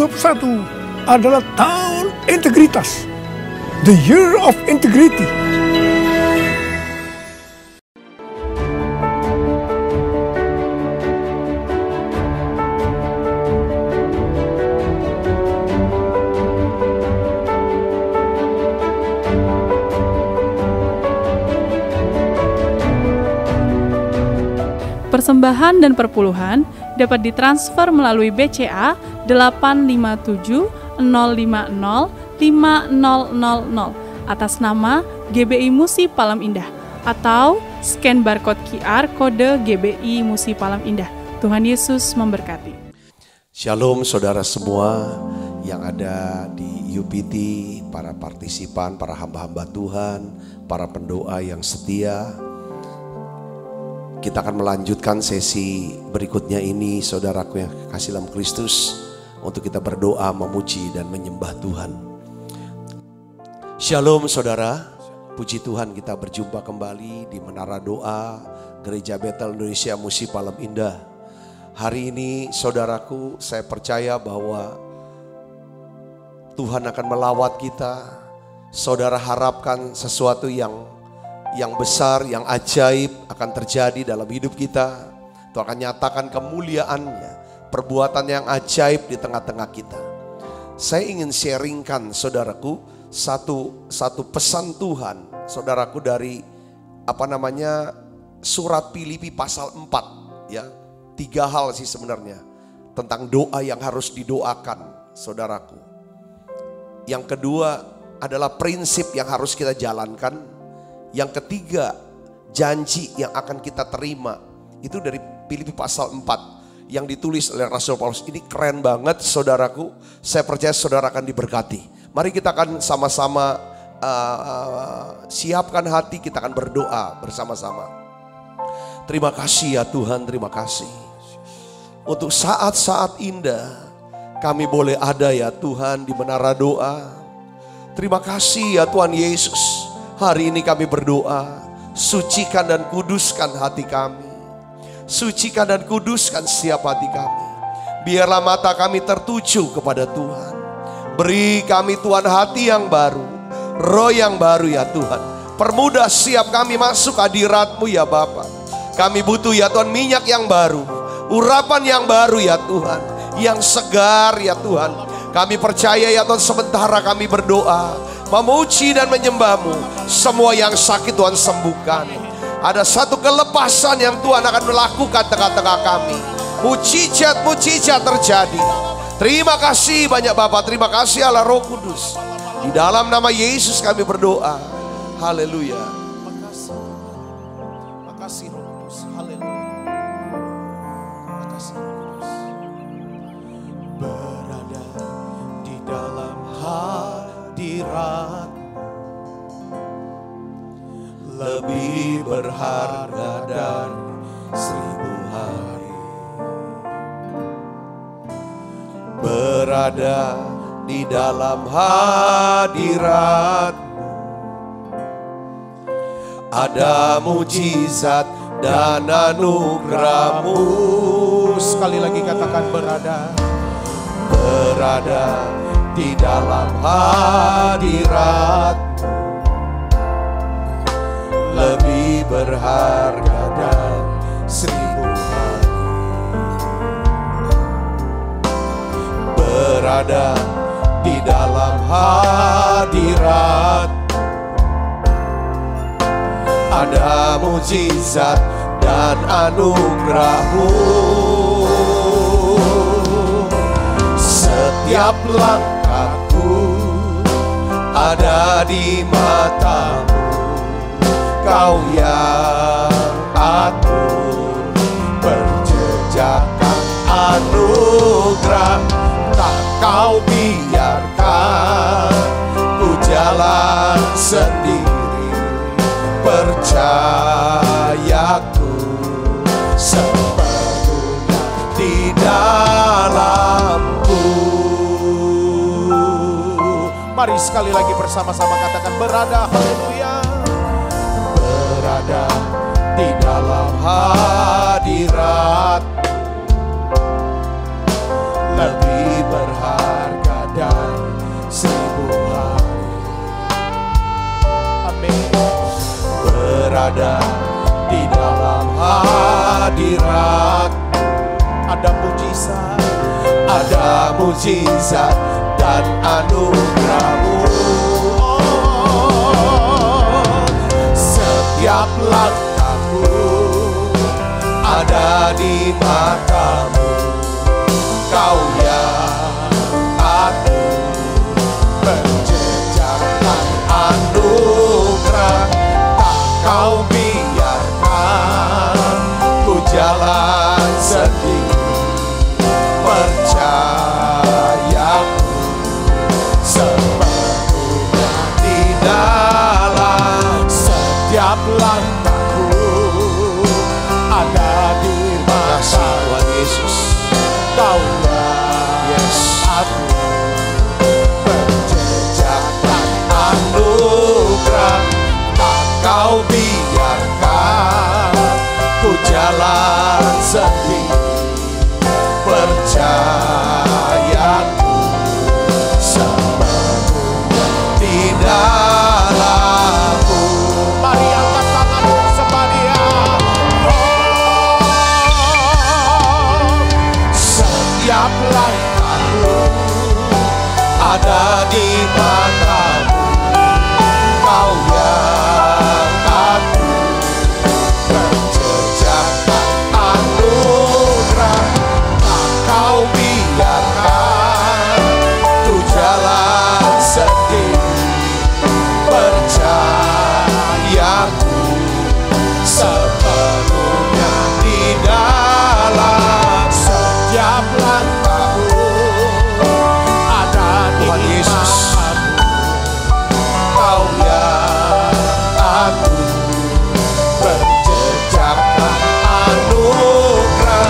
2021 adalah tahun integritas. The Year of Integrity. Persembahan dan perpuluhan dapat ditransfer melalui BCA 857 050 5000 atas nama GBI Musi Palem Indah atau scan barcode QR kode GBI Musi Palem Indah. Tuhan Yesus memberkati. Shalom saudara semua yang ada di UPT, para partisipan, para hamba-hamba Tuhan, para pendoa yang setia. Kita akan melanjutkan sesi berikutnya ini, saudaraku yang kasih dalam Kristus, untuk kita berdoa, memuji dan menyembah Tuhan. Shalom saudara, puji Tuhan kita berjumpa kembali di Menara Doa Gereja Betel Indonesia Musi Palem Indah. Hari ini saudaraku, saya percaya bahwa Tuhan akan melawat kita. Saudara harapkan sesuatu yang besar, yang ajaib akan terjadi dalam hidup kita. Tuhan akan nyatakan kemuliaannya, perbuatan yang ajaib di tengah-tengah kita. Saya ingin sharingkan saudaraku satu pesan Tuhan, saudaraku, dari surat Filipi pasal 4 ya. 3 hal sih sebenarnya tentang doa yang harus didoakan, saudaraku. Yang kedua adalah prinsip yang harus kita jalankan. Yang ketiga, janji yang akan kita terima. Itu dari Filipi pasal 4 yang ditulis oleh Rasul Paulus. Ini keren banget saudaraku. Saya percaya saudara akan diberkati. Mari kita akan sama-sama siapkan hati, kita akan berdoa bersama-sama. Terima kasih ya Tuhan, terima kasih. Untuk saat-saat indah kami boleh ada ya Tuhan di Menara Doa. Terima kasih ya Tuhan Yesus. Hari ini kami berdoa, sucikan dan kuduskan hati kami. Sucikan dan kuduskan setiap hati kami. Biarlah mata kami tertuju kepada Tuhan. Beri kami Tuhan hati yang baru, roh yang baru ya Tuhan. Permudah siap kami masuk hadirat-Mu ya Bapa. Kami butuh ya Tuhan minyak yang baru, urapan yang baru ya Tuhan, yang segar ya Tuhan. Kami percaya ya Tuhan, sementara kami berdoa, memuji dan menyembah-Mu, semua yang sakit Tuhan sembuhkan. Ada satu kelepasan yang Tuhan akan melakukan tengah-tengah kami. Mujizat-mujizat terjadi. Terima kasih banyak Bapak, terima kasih Allah Roh Kudus. Di dalam nama Yesus kami berdoa. Haleluya. Makasih Roh Kudus. Haleluya. Makasih Roh Kudus. Berada di dalam hadirat lebih berharga dari 1000 hari. Berada di dalam hadirat ada mujizat dan anugerah-Mu. Sekali lagi katakan berada di dalam hadirat lebih berharga dan 1000 hari. Berada di dalam hadirat ada mujizat dan anugerah-Mu. Setiap langkahku ada di mata-Mu. Kau yang atur perjejakan anugerah. Tak Kau biarkan ku jalan sendiri. Percayaku sepenuhnya di dalam-Mu. Mari sekali lagi bersama-sama katakan berada. Haleluya. Berada di dalam hadirat lebih berharga ada di dalam hadirat. Ada mujizat, ada mujizat dan anugerah-Mu. Setiap langkahku ada di mata-Mu. Kau yang aku berjejakkan anugerah, tak Kau biarkan ku jalan sendiri. Percayaku sepenuhnya di dalam setiap langkahku ada di mata Tuhan Yesus. Kau Yes. aku Berjejakkan anugerah, tak Kau biarkan ku jalan sendiri. Percayaku sepenuhnya di dalam-Mu. Mari angkat tanganmu sembah Dia. Setiap langkahku ada di mata-Mu. Kau yang aku berjejakkan anugerah, tak Kau biarkan ku jalan sendiri. Percayaku sepenuhnya di dalam Setiap langkahku ada di Tuhan Yesus. mata-Mu. Kau yang aku berjejakkan anugerah,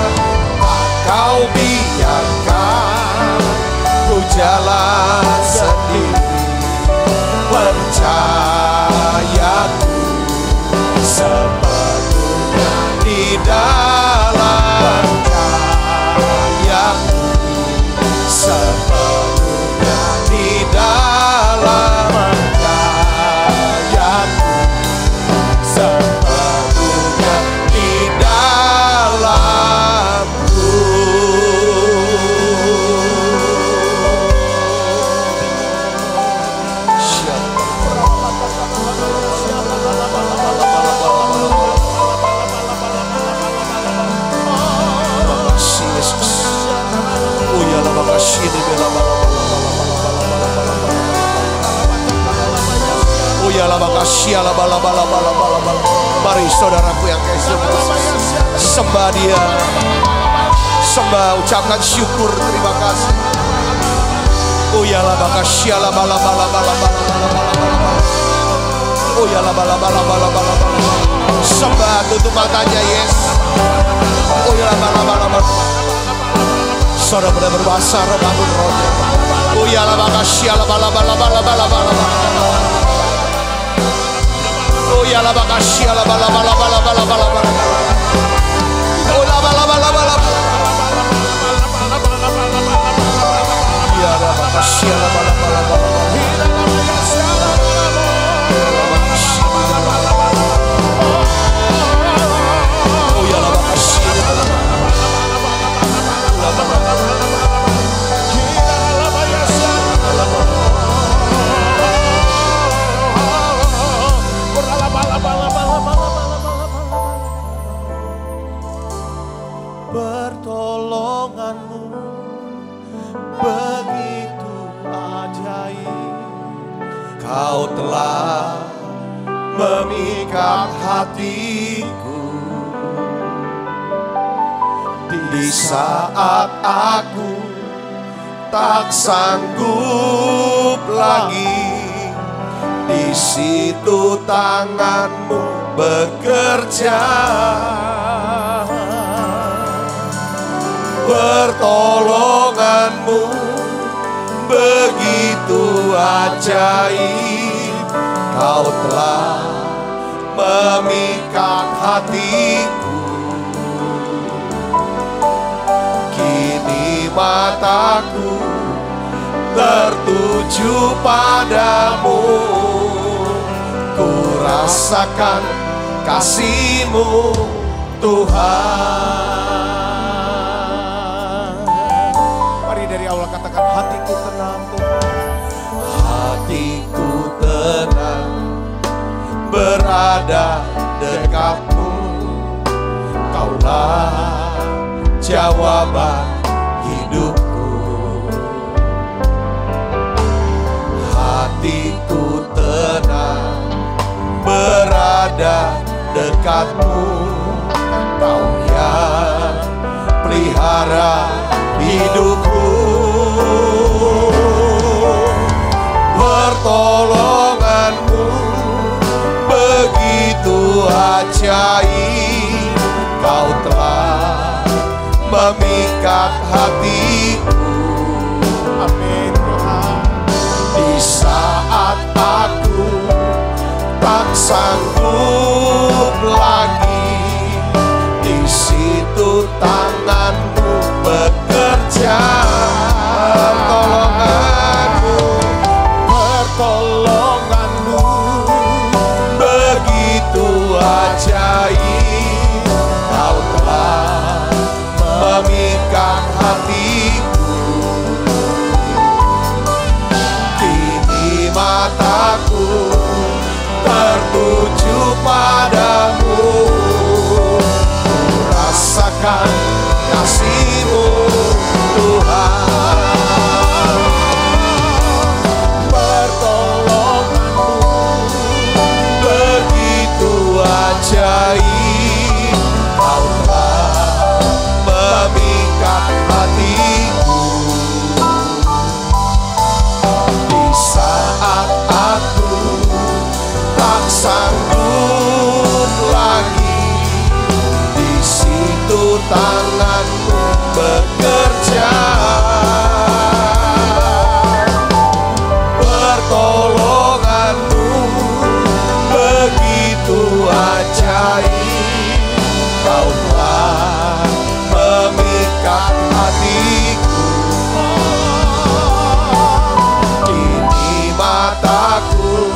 tak Kau biarkan ku jalan sendiri. Percayaku sepenuhnya di dalam. Percayaku sepenuhnya di dalam. Percayaku sepenuhnya di dalam-Mu. Makasih Yesus. Oh ya lah, makasih di dalam. Oh ya lah, makasih ala bala bala bala bala bala. Mari saudaraku yang kasih, sembah Dia, sembah, ucapkan syukur, terima kasih. Oh ya lah, makasih ala bala bala bala bala bala bala. Oh ya lah, bala bala bala bala bala. Sembah, tutup matanya, yes. Oh ya lah, bala bala bala. Saudara benar berbahasa roh, bangun rohnya. Oh ya lah, makasih ala bala bala bala bala bala. Oh ya la makasih ala bala bala bala bala bala bala. Oh la bala bala bala. Ya la makasih ala bala bala bala. Oh ya la makasih. Pertolongan-Mu begitu ajaib. Kau telah memikat hatiku di saat aku tak sanggup lagi. Di situ tangan-Mu bekerja. Pertolongan-Mu begitu ajaib. Kau telah memikat hatiku. Kini mataku tertuju padamu. Ku rasakan kasih-Mu Tuhan. Mari dari awal katakan, hatiku tenang Tuhan. Hatiku tenang berada dekat-Mu. Kaulah jawaban hidupku. Hatiku tenang berada dekat-Mu. Kau yang pelihara hidupku. Pertolongan-Mu begitu ajaib. Kau telah memikat hatiku. Amin Tuhan. Di saat aku tak sanggup lagi, di situ tangan-Mu bekerja. Pertolongan-Mu begitu ajaib. Kau telah memikat hatiku. Kini mataku tertuju padamu. Ku rasakan kasih-Mu Tuhan. Pertolongan-Mu begitu ajaib. Kau telah memikat hatiku. Di saat aku tak sanggup lagi, di situ tangan-Mu bekerja. Pertolongan-Mu begitu ajaib. Kau telah memikat hatiku. Kini mataku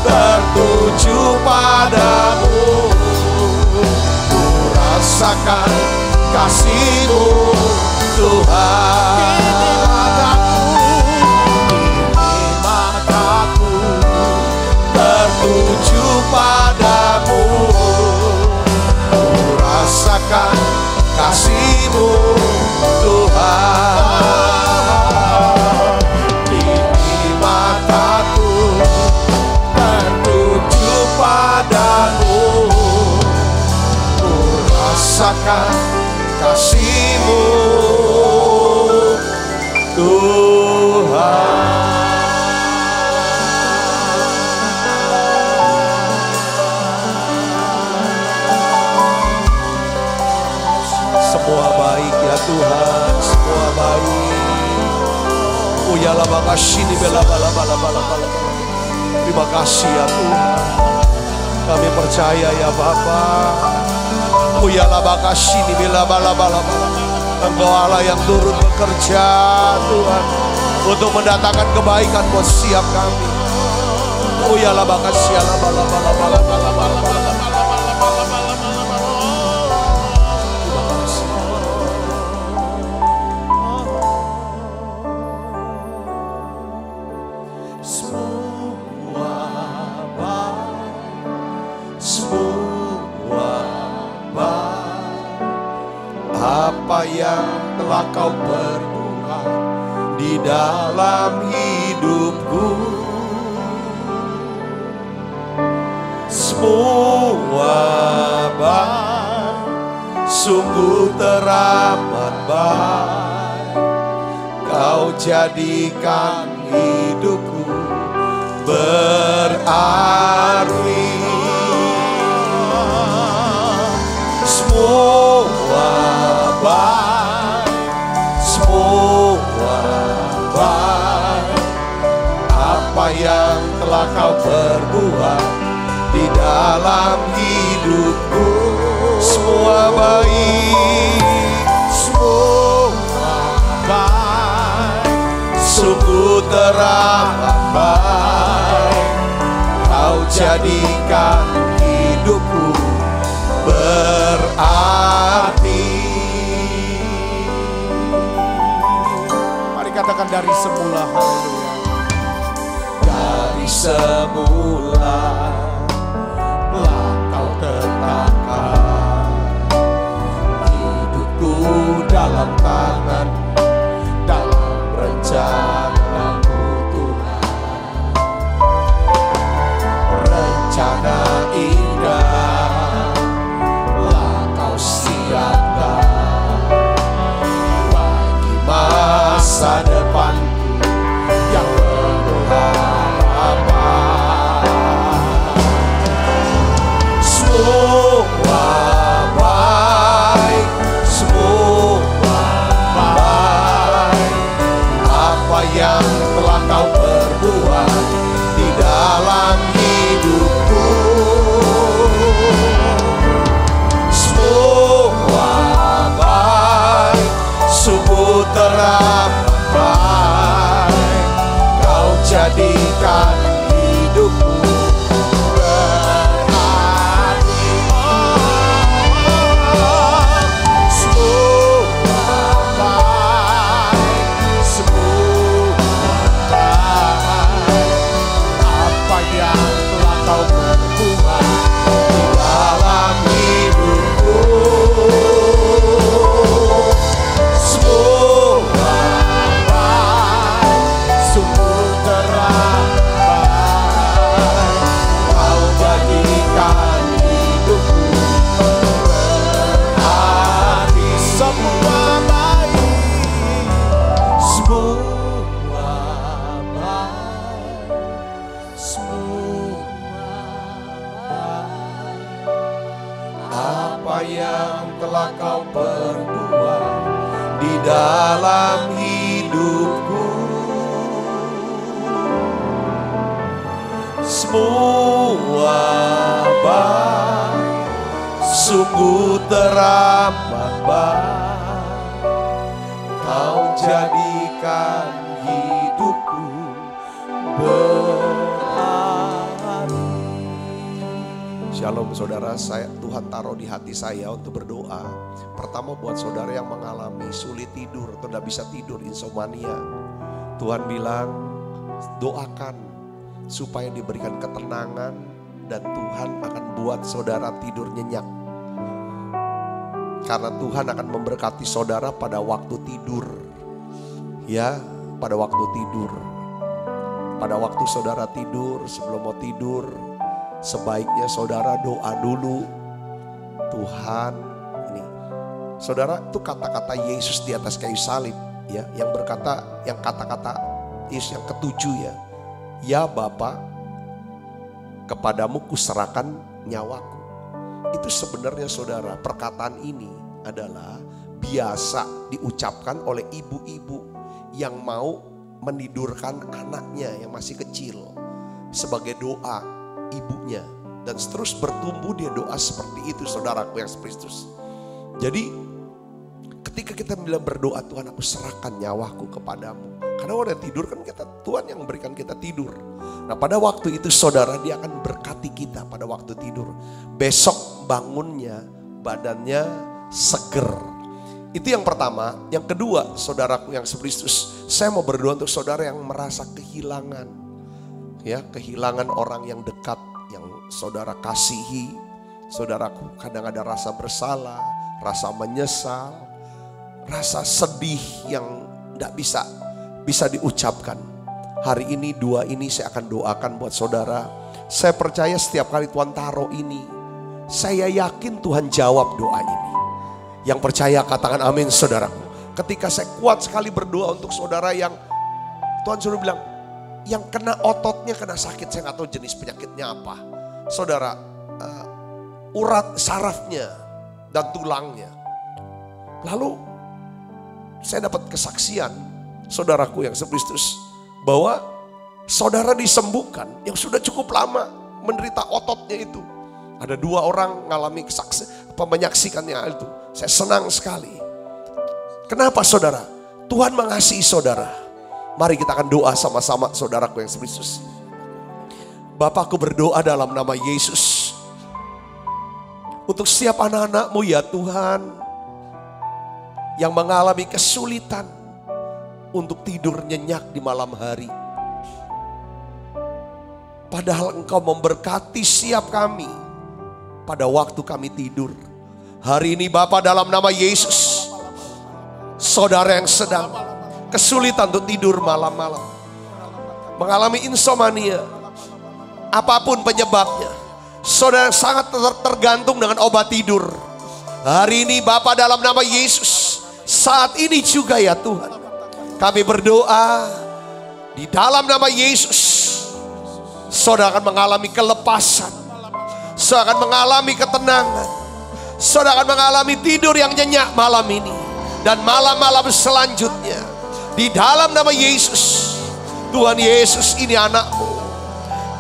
tertuju padamu. Ku rasakan kasih-Mu Tuhan. Kini mataku tertuju padamu. Ku rasakan kasih-Mu Tuhan. Kini mataku tertuju padamu. Ku rasakan kasih-Mu Tuhan. Semua baik ya Tuhan, semua baik. Uyala makasih di bela bala bala bala bala. Terima kasih ya Tuhan. Kami percaya ya Bapa. Uyala makasih di bela bala bala bala. Engkau Allah yang turut bekerja Tuhan untuk mendatangkan kebaikan buat setiap kami. Uyala makasih ya bala bala bala bala bala bala. Apa yang telah Kau perbuat di dalam hidupku, semua baik, sungguh teramat baik. Kau jadikan hidupku berarti. Semua baik, semua baik. Apa yang telah Kau perbuat di dalam hidupku, semua baik, semua baik, sungguh teramat baik. Kau jadikan hidupku hidupku berarti. Mari katakan dari semula, haleluya. Dari semula telah Kau tetapkan hidupku dalam tangan, dalam rencana-Mu Tuhan. Rencana indah telah Kau siapkan bagi masa depanku yang penuh harapan. Semua baik, semua baik. Apa yang telah Kau perbuat di dalam hidupku, semua baik, sungguh teramat baik. Kau jadikan hidupku berarti. Semua baik, semua baik. Apa yang telah Kau perbuat di dalam hidupku, semua baik, sungguh teramat baik. Kau jadikan hidupku berarti. Semua baik, semua baik, semua baik. Apa yang telah Kau perbuat di dalam hidupku, semua baik, sungguh teramat baik. Kau jadikan hidupku berarti. Shalom saudara, Tuhan taruh di hati saya untuk berdoa. Pertama buat saudara yang mengalami sulit tidur atau tidak bisa tidur, insomnia. Tuhan bilang doakan supaya diberikan ketenangan dan Tuhan akan buat saudara tidur nyenyak. Karena Tuhan akan memberkati saudara pada waktu tidur. Ya, pada waktu tidur. Pada waktu saudara tidur, sebelum mau tidur, sebaiknya saudara doa dulu. Tuhan, ini saudara, itu kata-kata Yesus di atas kayu salib, ya, yang berkata, yang kata-kata Yesus yang ketujuh, ya, ya Bapa, kepadamu kuserahkan nyawaku. Itu sebenarnya saudara, perkataan ini adalah biasa diucapkan oleh ibu-ibu yang mau menidurkan anaknya yang masih kecil sebagai doa ibunya, dan terus bertumbuh dia doa seperti itu, saudaraku yang Kristus. Jadi ketika kita bilang berdoa, Tuhan aku serahkan nyawaku kepadamu, karena orang tidur kan kita, Tuhan yang memberikan kita tidur. Nah pada waktu itu saudara, dia akan berkati kita pada waktu tidur. Besok bangunnya badannya seger. Itu yang pertama. Yang kedua, saudaraku yang Kristus, saya mau berdoa untuk saudara yang merasa kehilangan, ya, kehilangan orang yang dekat, yang saudara kasihi. Saudaraku, kadang ada rasa bersalah, rasa menyesal, rasa sedih yang tidak bisa diucapkan. Hari ini dua ini saya akan doakan buat saudara. Saya percaya setiap kali Tuhan taruh ini, saya yakin Tuhan jawab doa ini. Yang percaya katakan amin saudaraku. Ketika saya kuat sekali berdoa untuk saudara yang Tuhan suruh bilang, yang kena ototnya kena sakit, saya nggak tahu jenis penyakitnya apa. Saudara, urat sarafnya dan tulangnya. Lalu saya dapat kesaksian saudaraku yang Kristus, bahwa saudara disembuhkan yang sudah cukup lama menderita ototnya itu. Ada 2 orang mengalami menyaksikannya itu. Saya senang sekali. Kenapa saudara? Tuhan mengasihi saudara. Mari kita akan doa sama-sama saudaraku yang Kristus. Bapakku berdoa dalam nama Yesus. Untuk setiap anak-anak-Mu ya Tuhan, yang mengalami kesulitan untuk tidur nyenyak di malam hari. Padahal Engkau memberkati setiap kami pada waktu kami tidur. Hari ini Bapa, dalam nama Yesus, saudara yang sedang kesulitan untuk tidur malam-malam, mengalami insomnia, apapun penyebabnya, saudara yang sangat tergantung dengan obat tidur. Hari ini Bapa, dalam nama Yesus, saat ini juga ya Tuhan, kami berdoa di dalam nama Yesus, saudara akan mengalami kelepasan, saudara akan mengalami ketenangan, saudara akan mengalami tidur yang nyenyak malam ini dan malam-malam selanjutnya. Di dalam nama Yesus, Tuhan Yesus, ini anak-Mu.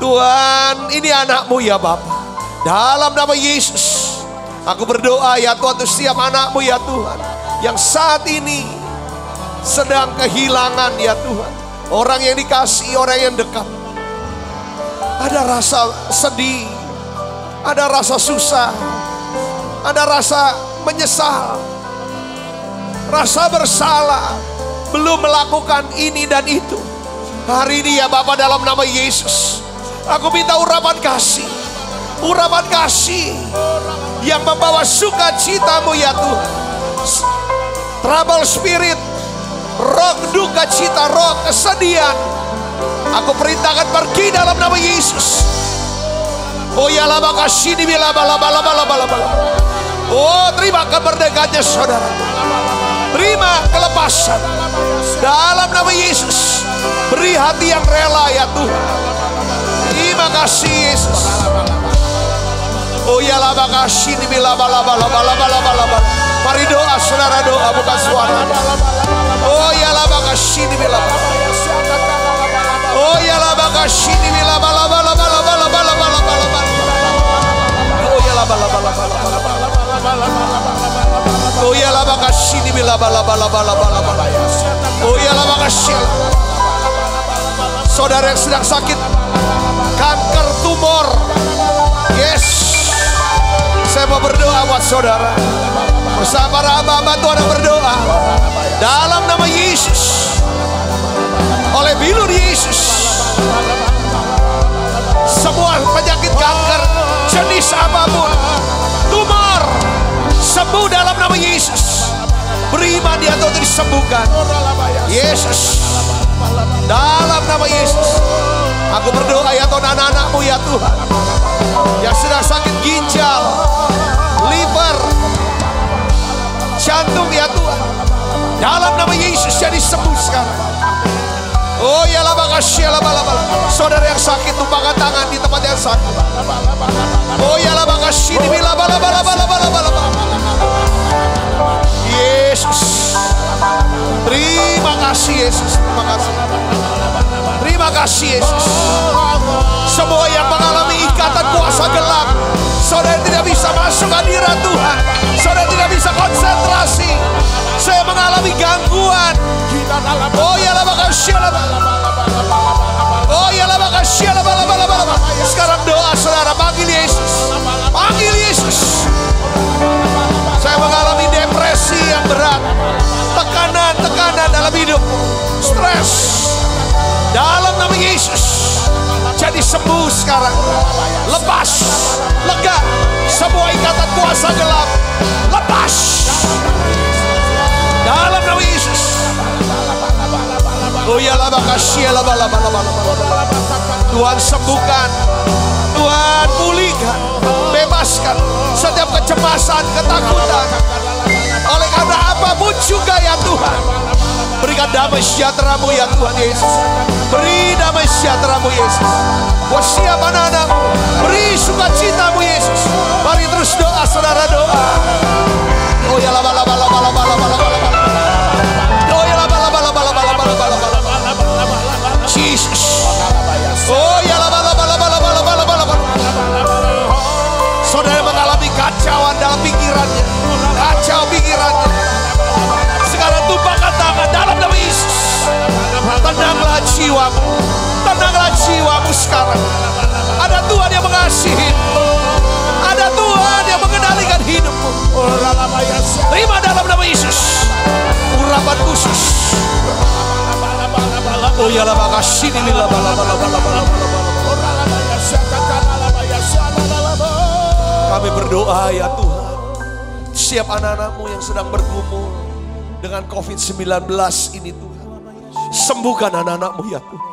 Tuhan, ini anak-Mu ya Bapa. Dalam nama Yesus, aku berdoa ya Tuhan, untuk setiap anak-Mu ya Tuhan, yang saat ini sedang kehilangan ya Tuhan, orang yang dikasihi, orang yang dekat. Ada rasa sedih, ada rasa susah, ada rasa menyesal, rasa bersalah, belum melakukan ini dan itu. Hari ini ya Bapa, dalam nama Yesus, aku minta urapan kasih yang membawa sukacita-Mu ya Tuhan. Trouble spirit, roh duka cita, roh kesedihan, aku perintahkan pergi dalam nama Yesus. Oh ya lama kasih di bila bala. Oh, terima kemerdekaannya saudara, terima kelepasan dalam nama Yesus. Beri hati yang rela ya Tuhan. Terima kasih Yesus. Oh ya lama kasih di bila bala. Mari doa saudara, doa bukan suara. Oh ya lama kasih di bila. Oh ya lama kasih di bila bala. Oh ya lama Oh ya lama kasih di bila bala. Oh ya lama kasih. Saudara yang sedang sakit kanker tumor, yes, saya mau berdoa buat saudara. Bersama para hamba-hamba Tuhan yang berdoa dalam nama Yesus, oleh bilur Yesus, semua penyakit kanker jenis apapun, tumor, sembuh dalam nama Yesus. Beriman dia untuk disembuhkan Yesus, dalam nama Yesus. Aku berdoa ya Tuhan, anak-anak-Mu ya Tuhan, yang sedang sakit ginjal, liver, jantung ya Tuhan, dalam nama Yesus jadi sembuh sekarang. Oh ya lama kasih ya lama. Saudara yang sakit, tumpangkan tangan di tempat yang sakit. Oh ya lama kasih di bila bala. Yesus, terima kasih Yesus, terima kasih Yesus. Semua yang mengalami ikatan kuasa gelap, saudara tidak bisa masuk hadirat Tuhan, saudara tidak bisa konsentrasi, saya mengalami gangguan. Oh ya lama kasih. Oh ya lama kasih. Sekarang doa saudara, panggil Yesus, panggil Yesus. Saya mengalami depresi yang berat, tekanan dalam hidup, stres. Dalam nama Yesus, jadi sembuh sekarang. Lepas, lega, semua ikatan kuasa gelap, lepas. Dalam nama Yesus. Oh ya lama kasih. Tuhan sembuhkan, Tuhan pulihkan, bebaskan setiap kecemasan, ketakutan. Oleh karena apapun juga ya Tuhan, berikan damai sejahtera-Mu ya Tuhan Yesus. Beri damai sejahtera-Mu Yesus. Buat siap anak-anak-Mu, beri sukacita-Mu Yesus. Mari terus doa saudara, doa. Oh ya lama. Oh ya lama. Jesus. Oh ya lama. Saudara mengalami kacauan dalam pikirannya, kacau pikirannya. Sekarang tumpahkan tangan dalam nama Yesus. Tenanglah jiwamu, tenanglah jiwamu sekarang. Ada Tuhan yang mengasihi, ada Tuhan yang mengendalikan hidupmu. Terima dalam nama Yesus. Urapan khusus. Oh ya la makasih di la Kami berdoa ya Tuhan. Siap anak-anakmu yang sedang bergumul dengan COVID-19 ini Tuhan. Sembuhkan anak-anakmu ya Tuhan.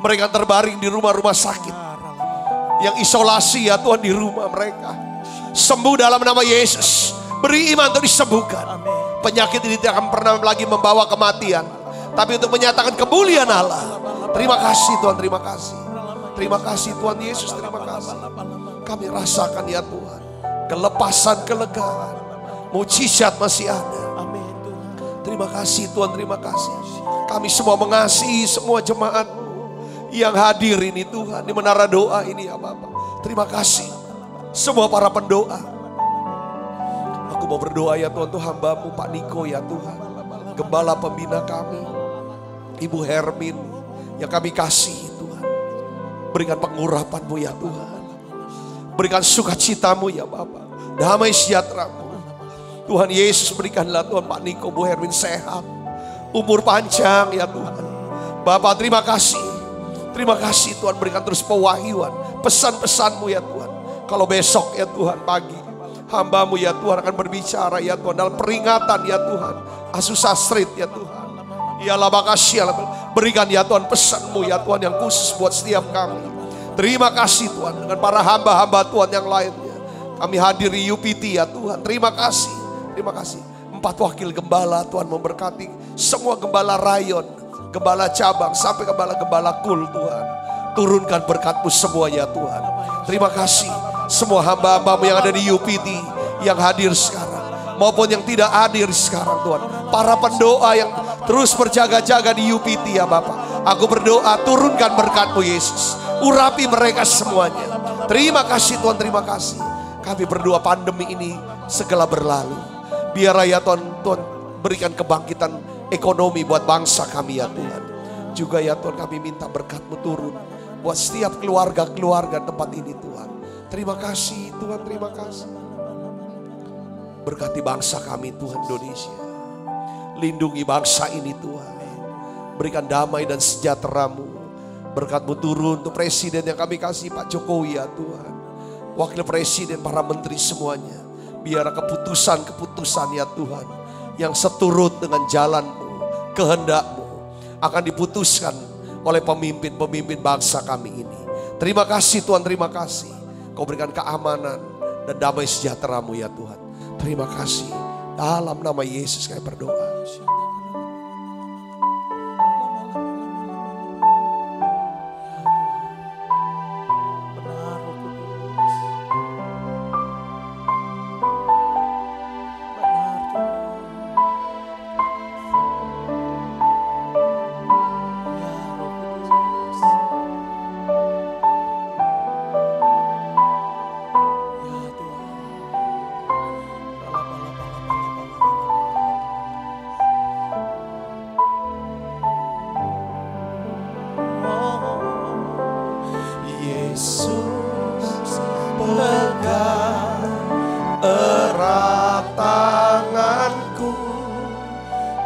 Mereka terbaring di rumah-rumah sakit. Yang isolasi ya Tuhan di rumah mereka. Sembuh dalam nama Yesus. Beri iman untuk disembuhkan. Penyakit ini tidak akan pernah lagi membawa kematian. Tapi untuk menyatakan kemuliaan Allah. Terima kasih Tuhan, terima kasih. Terima kasih Tuhan Yesus, terima kasih. Kami rasakan ya Tuhan. Kelepasan, kelegaan. Mujizat masih ada. Terima kasih Tuhan, terima kasih. Kami semua mengasihi semua jemaat yang hadir ini Tuhan, di menara doa ini ya Bapak. Terima kasih semua para pendoa. Aku mau berdoa ya Tuhan, untuk hamba-Mu Pak Niko ya Tuhan, gembala pembina kami, Ibu Hermin yang kami kasih Tuhan. Berikan pengurapan-Mu ya Tuhan, berikan sukacita-Mu ya Bapak, damai sejahtera-Mu. Tuhan Yesus berikanlah Tuhan Pak Niko, Bu Hermin sehat, umur panjang ya Tuhan. Bapak terima kasih. Terima kasih Tuhan, berikan terus pewahyuan, pesan-pesan-Mu ya Tuhan. Kalau besok ya Tuhan pagi, hamba-Mu ya Tuhan akan berbicara ya Tuhan dalam peringatan ya Tuhan, Azusa Street ya Tuhan. Ya Allah makasih, berikan ya Tuhan pesan-Mu ya Tuhan yang khusus buat setiap kami. Terima kasih Tuhan, dengan para hamba-hamba Tuhan yang lainnya. Kami hadir di UPT ya Tuhan, terima kasih. Terima kasih. 4 wakil gembala Tuhan memberkati semua gembala rayon, gembala cabang, sampai gembala-gembala kul Tuhan. Turunkan berkat-Mu semua ya Tuhan. Terima kasih semua hamba-hamba-Mu yang ada di UPT, yang hadir sekarang maupun yang tidak hadir sekarang Tuhan. Para pendoa yang terus berjaga-jaga di UPT ya Bapak. Aku berdoa turunkan berkat-Mu Yesus. Urapi mereka semuanya. Terima kasih Tuhan, terima kasih. Kami berdoa pandemi ini segera berlalu. Biar ya Tuhan berikan kebangkitan ekonomi buat bangsa kami ya Tuhan. Juga ya Tuhan kami minta berkat-Mu turun buat setiap keluarga-keluarga tempat ini Tuhan. Terima kasih Tuhan, terima kasih. Berkati bangsa kami Tuhan Indonesia. Lindungi bangsa ini Tuhan. Berikan damai dan sejahtera-Mu. Berkat-Mu turun untuk presiden yang kami kasih Pak Jokowi ya Tuhan. Wakil presiden, para menteri semuanya. Biar keputusan-keputusan ya Tuhan yang seturut dengan jalan-Mu, kehendak-Mu akan diputuskan oleh pemimpin-pemimpin bangsa kami ini. Terima kasih Tuhan, terima kasih. Kau berikan keamanan dan damai sejahtera-Mu ya Tuhan. Terima kasih. Dalam nama Yesus kami berdoa.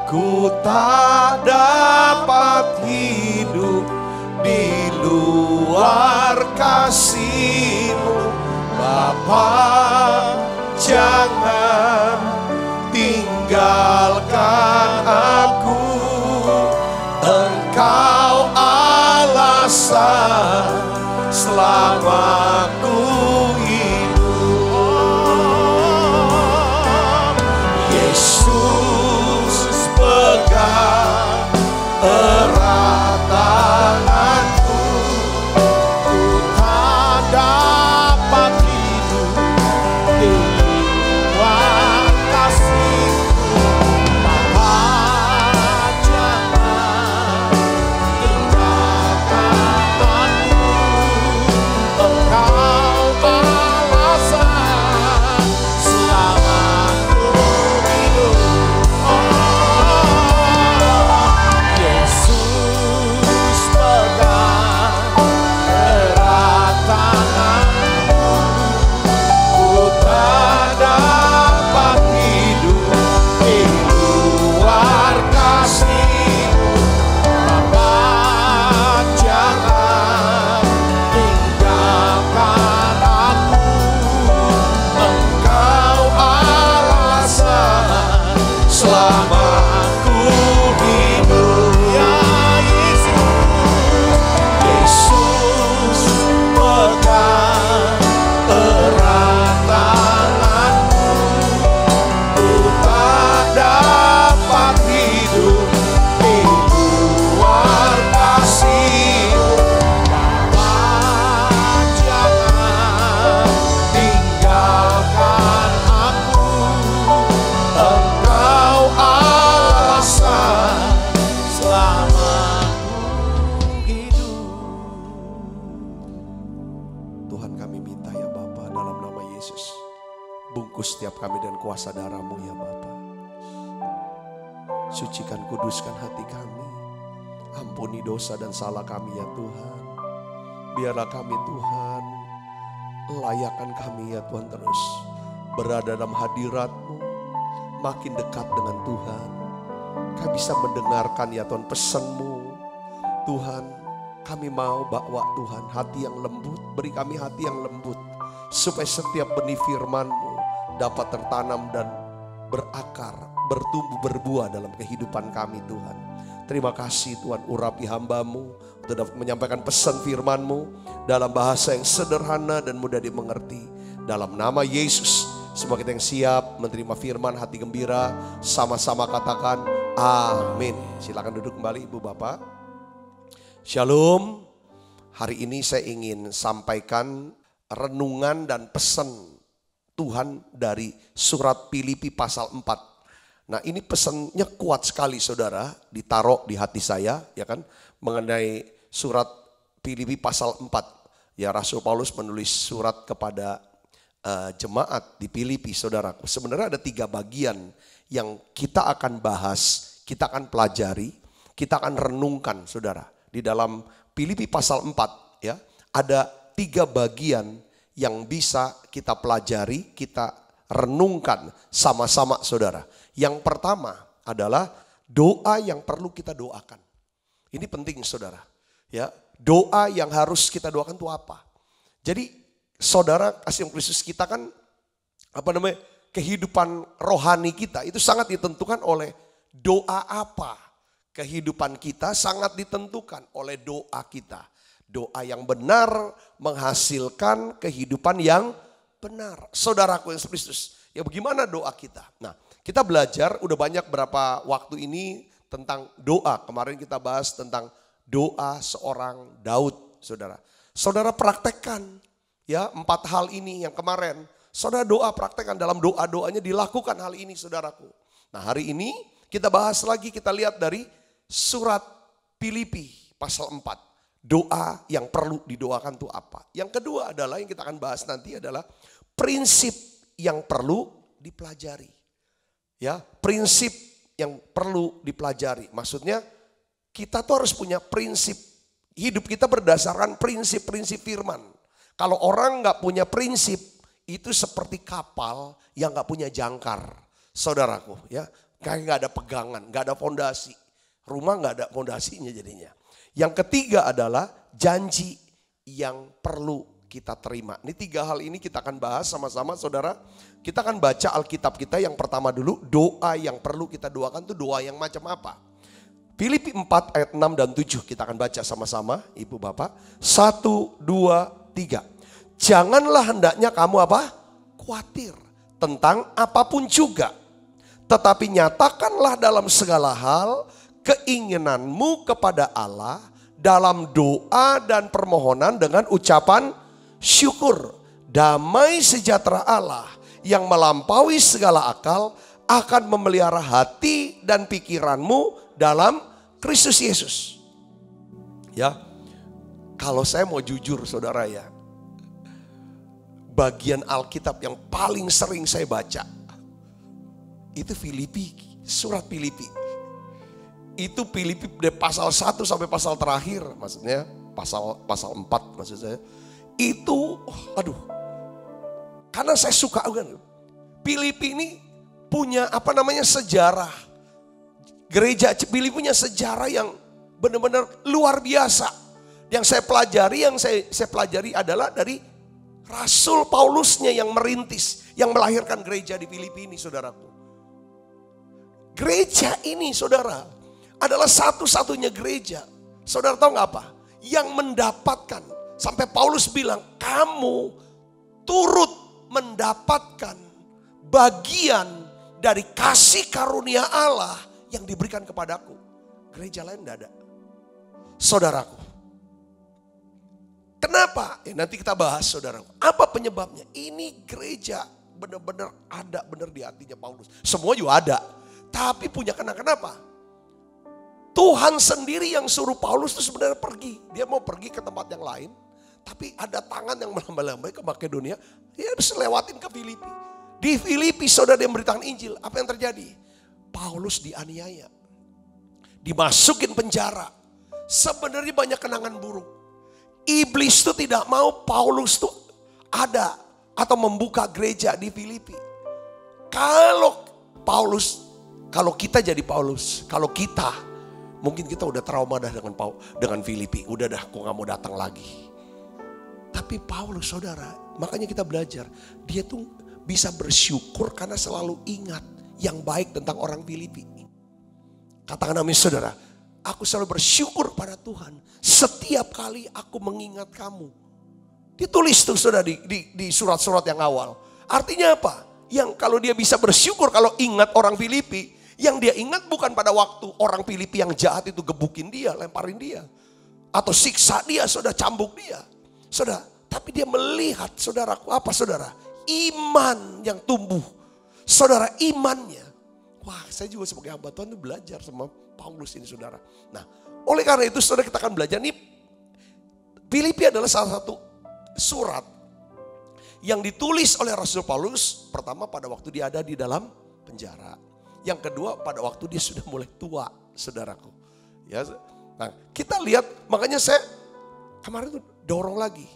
Ku tak dapat hidup di luar kasih-Mu, Bapa. Jangan tinggalkan aku, Engkau alasan selama ku hidup. Yesus pegang erat tanganku, ku tak dapat hidup di luar kasih-Mu, Bapa. selama ku hidup. Ya Yesus pegang erat tanganku, ku tak dapat hidup di luar kasih-Mu. Bapa, jangan tinggalkan aku, Engkau alasan selama ku hidup. Tuhan, kami minta ya Bapa, dalam nama Yesus, bungkus setiap kami dan kuasa darah-Mu ya Bapa. Sucikan, kuduskan hati kami. Ampuni dosa dan salah kami ya Tuhan. Biarlah kami Tuhan, layakkan kami ya Tuhan terus berada dalam hadirat-Mu, makin dekat dengan Tuhan. Kami bisa mendengarkan ya Tuhan pesan-Mu. Tuhan, kami mau bawa Tuhan hati yang lembut, beri kami hati yang lembut, supaya setiap benih firman-Mu dapat tertanam dan berakar, bertumbuh, berbuah dalam kehidupan kami Tuhan. Terima kasih Tuhan, urapi hamba-Mu untuk dapat menyampaikan pesan firman-Mu dalam bahasa yang sederhana dan mudah dimengerti. Dalam nama Yesus, semua kita yang siap menerima firman, hati gembira, sama-sama katakan amin. Silakan duduk kembali Ibu Bapak. Shalom. Hari ini saya ingin sampaikan renungan dan pesan Tuhan dari surat Filipi pasal 4. Nah, ini pesannya kuat sekali saudara, ditaruh di hati saya ya kan, mengenai surat Filipi pasal 4. Ya, Rasul Paulus menulis surat kepada jemaat di Filipi saudaraku. Sebenarnya ada 3 bagian yang kita akan bahas, kita akan pelajari, kita akan renungkan saudara. Di dalam Filipi pasal 4 ya, ada 3 bagian yang bisa kita pelajari, kita renungkan sama-sama saudara. Yang pertama adalah doa yang perlu kita doakan. Ini penting saudara. Ya, doa yang harus kita doakan itu apa? Jadi saudara kasih Kristus kita kan kehidupan rohani kita itu sangat ditentukan oleh doa apa. Kehidupan kita sangat ditentukan oleh doa kita. Doa yang benar menghasilkan kehidupan yang benar. Saudaraku yang Kristus, ya bagaimana doa kita? Nah, kita belajar udah banyak berapa waktu ini tentang doa. Kemarin kita bahas tentang doa seorang Daud, saudara. Saudara praktekkan ya 4 hal ini yang kemarin. Saudara doa praktekkan, dalam doa-doanya dilakukan hal ini saudaraku. Nah, hari ini kita bahas lagi, kita lihat dari surat Filipi pasal 4. Doa yang perlu didoakan itu apa? Yang kedua adalah yang kita akan bahas nanti adalah prinsip yang perlu dipelajari. Ya, prinsip yang perlu dipelajari. Maksudnya kita tuh harus punya prinsip. Hidup kita berdasarkan prinsip-prinsip firman. Kalau orang nggak punya prinsip, itu seperti kapal yang nggak punya jangkar. Saudaraku ya, kayak nggak ada pegangan, nggak ada fondasi. Rumah nggak ada fondasinya jadinya. Yang ketiga adalah janji yang perlu kita terima. Ini 3 hal ini kita akan bahas sama-sama saudara. Kita akan baca Alkitab kita yang pertama dulu. Doa yang perlu kita doakan itu doa yang macam apa? Filipi 4 ayat 6 dan 7 kita akan baca sama-sama Ibu Bapak. 1, 2, 3. Janganlah hendaknya kamu apa? Khawatir tentang apapun juga. Tetapi nyatakanlah dalam segala hal keinginanmu kepada Allah dalam doa dan permohonan dengan ucapan syukur. Damai sejahtera Allah yang melampaui segala akal akan memelihara hati dan pikiranmu dalam Kristus Yesus. Ya, kalau saya mau jujur saudara ya, bagian Alkitab yang paling sering saya baca itu Filipi, surat Filipi. Itu Filipi dari pasal 1 sampai pasal terakhir, maksudnya pasal 4 maksud saya. Itu karena saya suka kan. Filipi ini punya sejarah. Gereja Filipi punya sejarah yang benar-benar luar biasa. Yang saya pelajari adalah dari Rasul Paulusnya yang merintis, yang melahirkan gereja di Filipi ini saudaraku. gereja ini saudara adalah satu-satunya gereja. Saudara tahu gak apa? Yang mendapatkan, sampai Paulus bilang, kamu turut mendapatkan bagian dari kasih karunia Allah yang diberikan kepadaku. Gereja lain gak ada. Saudaraku. Kenapa? Ya, nanti kita bahas saudaraku. Apa penyebabnya? Ini gereja benar-benar ada benar di hatinya Paulus. Semua juga ada. Tapi punya kenapa? Tuhan sendiri yang suruh Paulus itu sebenarnya pergi. Dia mau pergi ke tempat yang lain. Tapi ada tangan yang melambai-lambai ke Makedonia. Dia harus lewatin ke Filipi. Di Filipi saudara dia memberitakan Injil. Apa yang terjadi? Paulus dianiaya. Dimasukin penjara. Sebenarnya banyak kenangan buruk. Iblis itu tidak mau Paulus itu ada atau membuka gereja di Filipi. Kalau kita jadi Paulus, kalau kita, mungkin kita udah trauma dah dengan Filipi. Udah dah, kok gak mau datang lagi. Tapi Paulus saudara, makanya kita belajar. Dia tuh bisa bersyukur karena selalu ingat yang baik tentang orang Filipi. Katakan amin saudara. Aku selalu bersyukur pada Tuhan. Setiap kali aku mengingat kamu. Ditulis tuh saudara di surat-surat yang awal. Artinya apa? Yang kalau dia bisa bersyukur kalau ingat orang Filipi. Yang dia ingat bukan pada waktu orang Filipi yang jahat itu gebukin dia, lemparin dia. Atau siksa dia, saudara, cambuk dia. Saudara, tapi dia melihat saudaraku, apa saudara? Iman yang tumbuh. Saudara, imannya. Wah, saya juga sebagai hamba Tuhan itu belajar sama Paulus ini saudara. Nah, oleh karena itu saudara kita akan belajar nih. Filipi adalah salah satu surat yang ditulis oleh Rasul Paulus. Pertama pada waktu dia ada di dalam penjara. Yang kedua pada waktu dia sudah mulai tua saudaraku. Ya, nah kita lihat makanya saya kemarin tuh dorong lagi.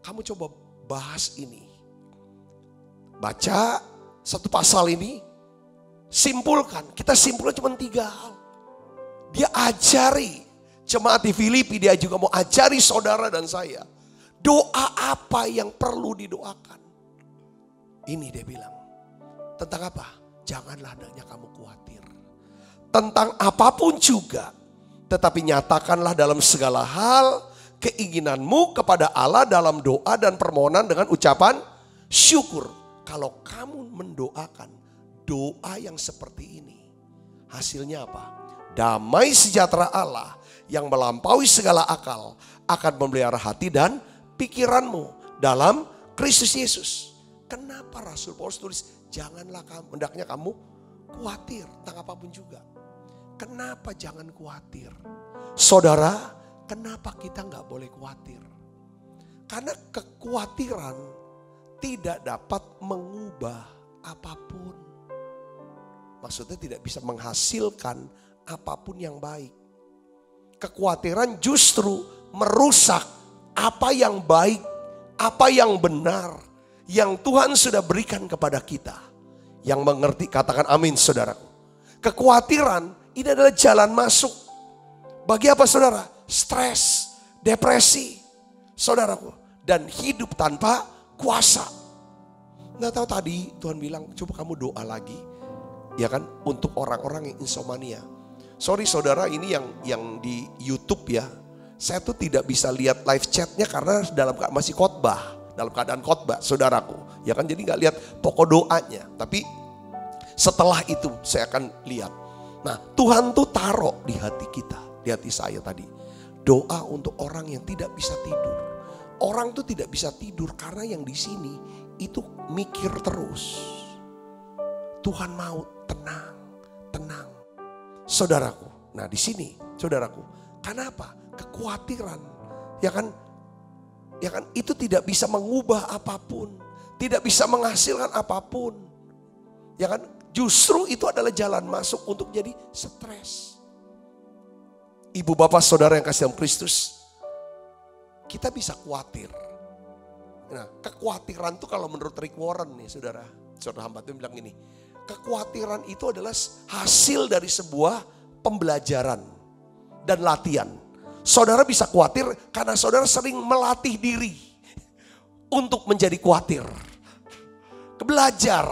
Kamu coba bahas ini. Baca satu pasal ini. Simpulkan. Kita simpulkan cuma 3 hal. Dia ajari jemaat di Filipi, dia juga mau ajari saudara dan saya. Doa apa yang perlu didoakan? Ini dia bilang. Tentang apa? Janganlah hendaknya kamu khawatir. Tentang apapun juga. Tetapi nyatakanlah dalam segala hal keinginanmu kepada Allah dalam doa dan permohonan dengan ucapan syukur. Kalau kamu mendoakan doa yang seperti ini. Hasilnya apa? Damai sejahtera Allah yang melampaui segala akal akan memelihara hati dan pikiranmu dalam Kristus Yesus. Kenapa Rasul Paulus tulis janganlah kamu, hendaknya kamu khawatir tentang apapun juga. Kenapa jangan khawatir? Saudara, kenapa kita gak boleh khawatir? Karena kekhawatiran tidak dapat mengubah apapun. Maksudnya tidak bisa menghasilkan apapun yang baik. Kekhawatiran justru merusak apa yang baik, apa yang benar, yang Tuhan sudah berikan kepada kita. Yang mengerti, katakan amin saudaraku. Kekhawatiran ini adalah jalan masuk. Bagi apa saudara? Stres, depresi, saudaraku. Dan hidup tanpa kuasa. Nggak tahu tadi Tuhan bilang, coba kamu doa lagi. Ya kan, untuk orang-orang yang insomnia. Sorry saudara, ini yang di YouTube ya. Saya tuh tidak bisa lihat live chatnya karena masih khotbah. Dalam keadaan khotbah, saudaraku. Ya kan, jadi gak lihat pokok doanya. Tapi setelah itu saya akan lihat. Nah, Tuhan tuh taruh di hati kita. Di hati saya tadi. Doa untuk orang yang tidak bisa tidur. Orang tuh tidak bisa tidur karena yang di sini itu mikir terus. Tuhan mau tenang. Saudaraku. Nah, di sini, saudaraku. Kenapa? Kekhawatiran. Ya kan itu tidak bisa mengubah apapun. Tidak bisa menghasilkan apapun. Ya kan? Justru itu adalah jalan masuk untuk jadi stres. Ibu bapak saudara yang kasih dalam Kristus. Kita bisa khawatir. Nah, kekhawatiran itu kalau menurut Rick Warren nih saudara hamba itu bilang gini. Kekhawatiran itu adalah hasil dari sebuah pembelajaran dan latihan. Saudara bisa khawatir karena saudara sering melatih diri untuk menjadi khawatir. Belajar,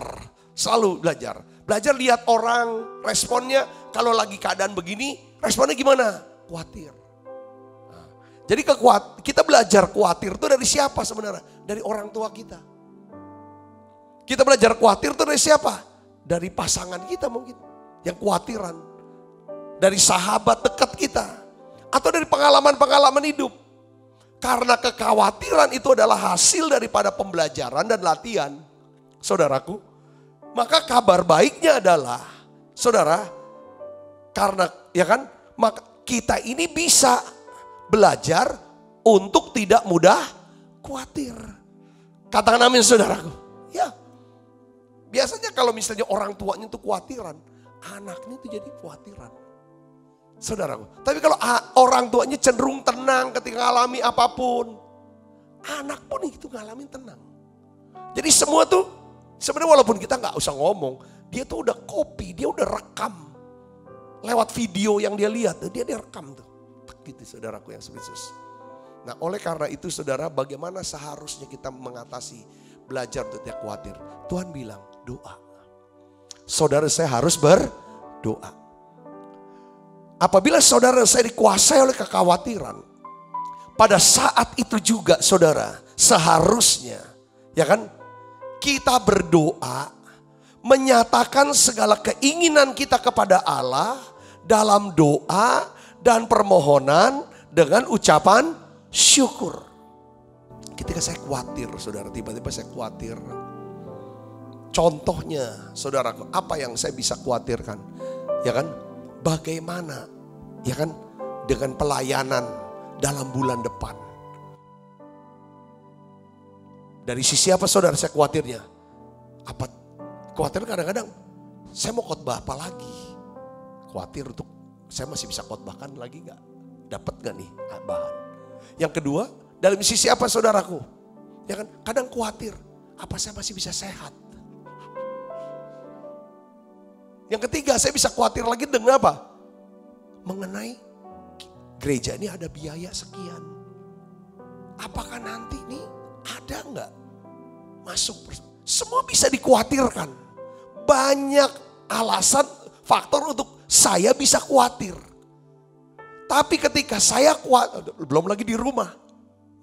selalu belajar. Belajar lihat orang, responnya kalau lagi keadaan begini, responnya gimana? Khawatir. Nah, jadi kita belajar khawatir itu dari siapa sebenarnya? Dari orang tua kita. Kita belajar khawatir itu dari siapa? Dari pasangan kita mungkin, yang khawatiran. Dari sahabat dekat kita. Atau dari pengalaman-pengalaman hidup. Karena kekhawatiran itu adalah hasil daripada pembelajaran dan latihan. Saudaraku, maka kabar baiknya adalah, saudara, karena ya kan, maka kita ini bisa belajar untuk tidak mudah khawatir. Katakan amin saudaraku. Ya, biasanya kalau misalnya orang tuanya itu khawatiran, anaknya itu jadi khawatiran. Saudaraku, tapi kalau orang tuanya cenderung tenang ketika ngalami apapun, anak pun itu ngalamin tenang. Jadi semua tuh sebenarnya walaupun kita nggak usah ngomong, dia tuh udah copy, dia udah rekam lewat video yang dia lihat, dia rekam tuh, gitu saudaraku yang spesies. Nah oleh karena itu saudara, bagaimana seharusnya kita mengatasi belajar untuk tidak khawatir? Tuhan bilang doa. Saudara saya harus berdoa. Apabila saudara saya dikuasai oleh kekhawatiran, pada saat itu juga saudara seharusnya ya kan kita berdoa, menyatakan segala keinginan kita kepada Allah dalam doa dan permohonan dengan ucapan syukur. Ketika saya khawatir, saudara, tiba-tiba saya khawatir. Contohnya, saudaraku, apa yang saya bisa khawatirkan? Ya kan? Bagaimana? Ya kan? Dengan pelayanan dalam bulan depan. Dari sisi apa saudara saya khawatirnya? Apa khawatir kadang-kadang saya mau khotbah apa lagi? Khawatir untuk saya masih bisa khotbahkan lagi gak? Dapat gak nih bahan? Yang kedua, dalam sisi apa saudaraku? Ya kan? Kadang khawatir, apa saya masih bisa sehat? Yang ketiga, saya bisa khawatir lagi dengan apa? Mengenai gereja ini ada biaya sekian. Apakah nanti nih ada nggak masuk? Semua bisa dikhawatirkan. Banyak alasan, faktor untuk saya bisa khawatir. Tapi ketika saya khawatir, belum lagi di rumah.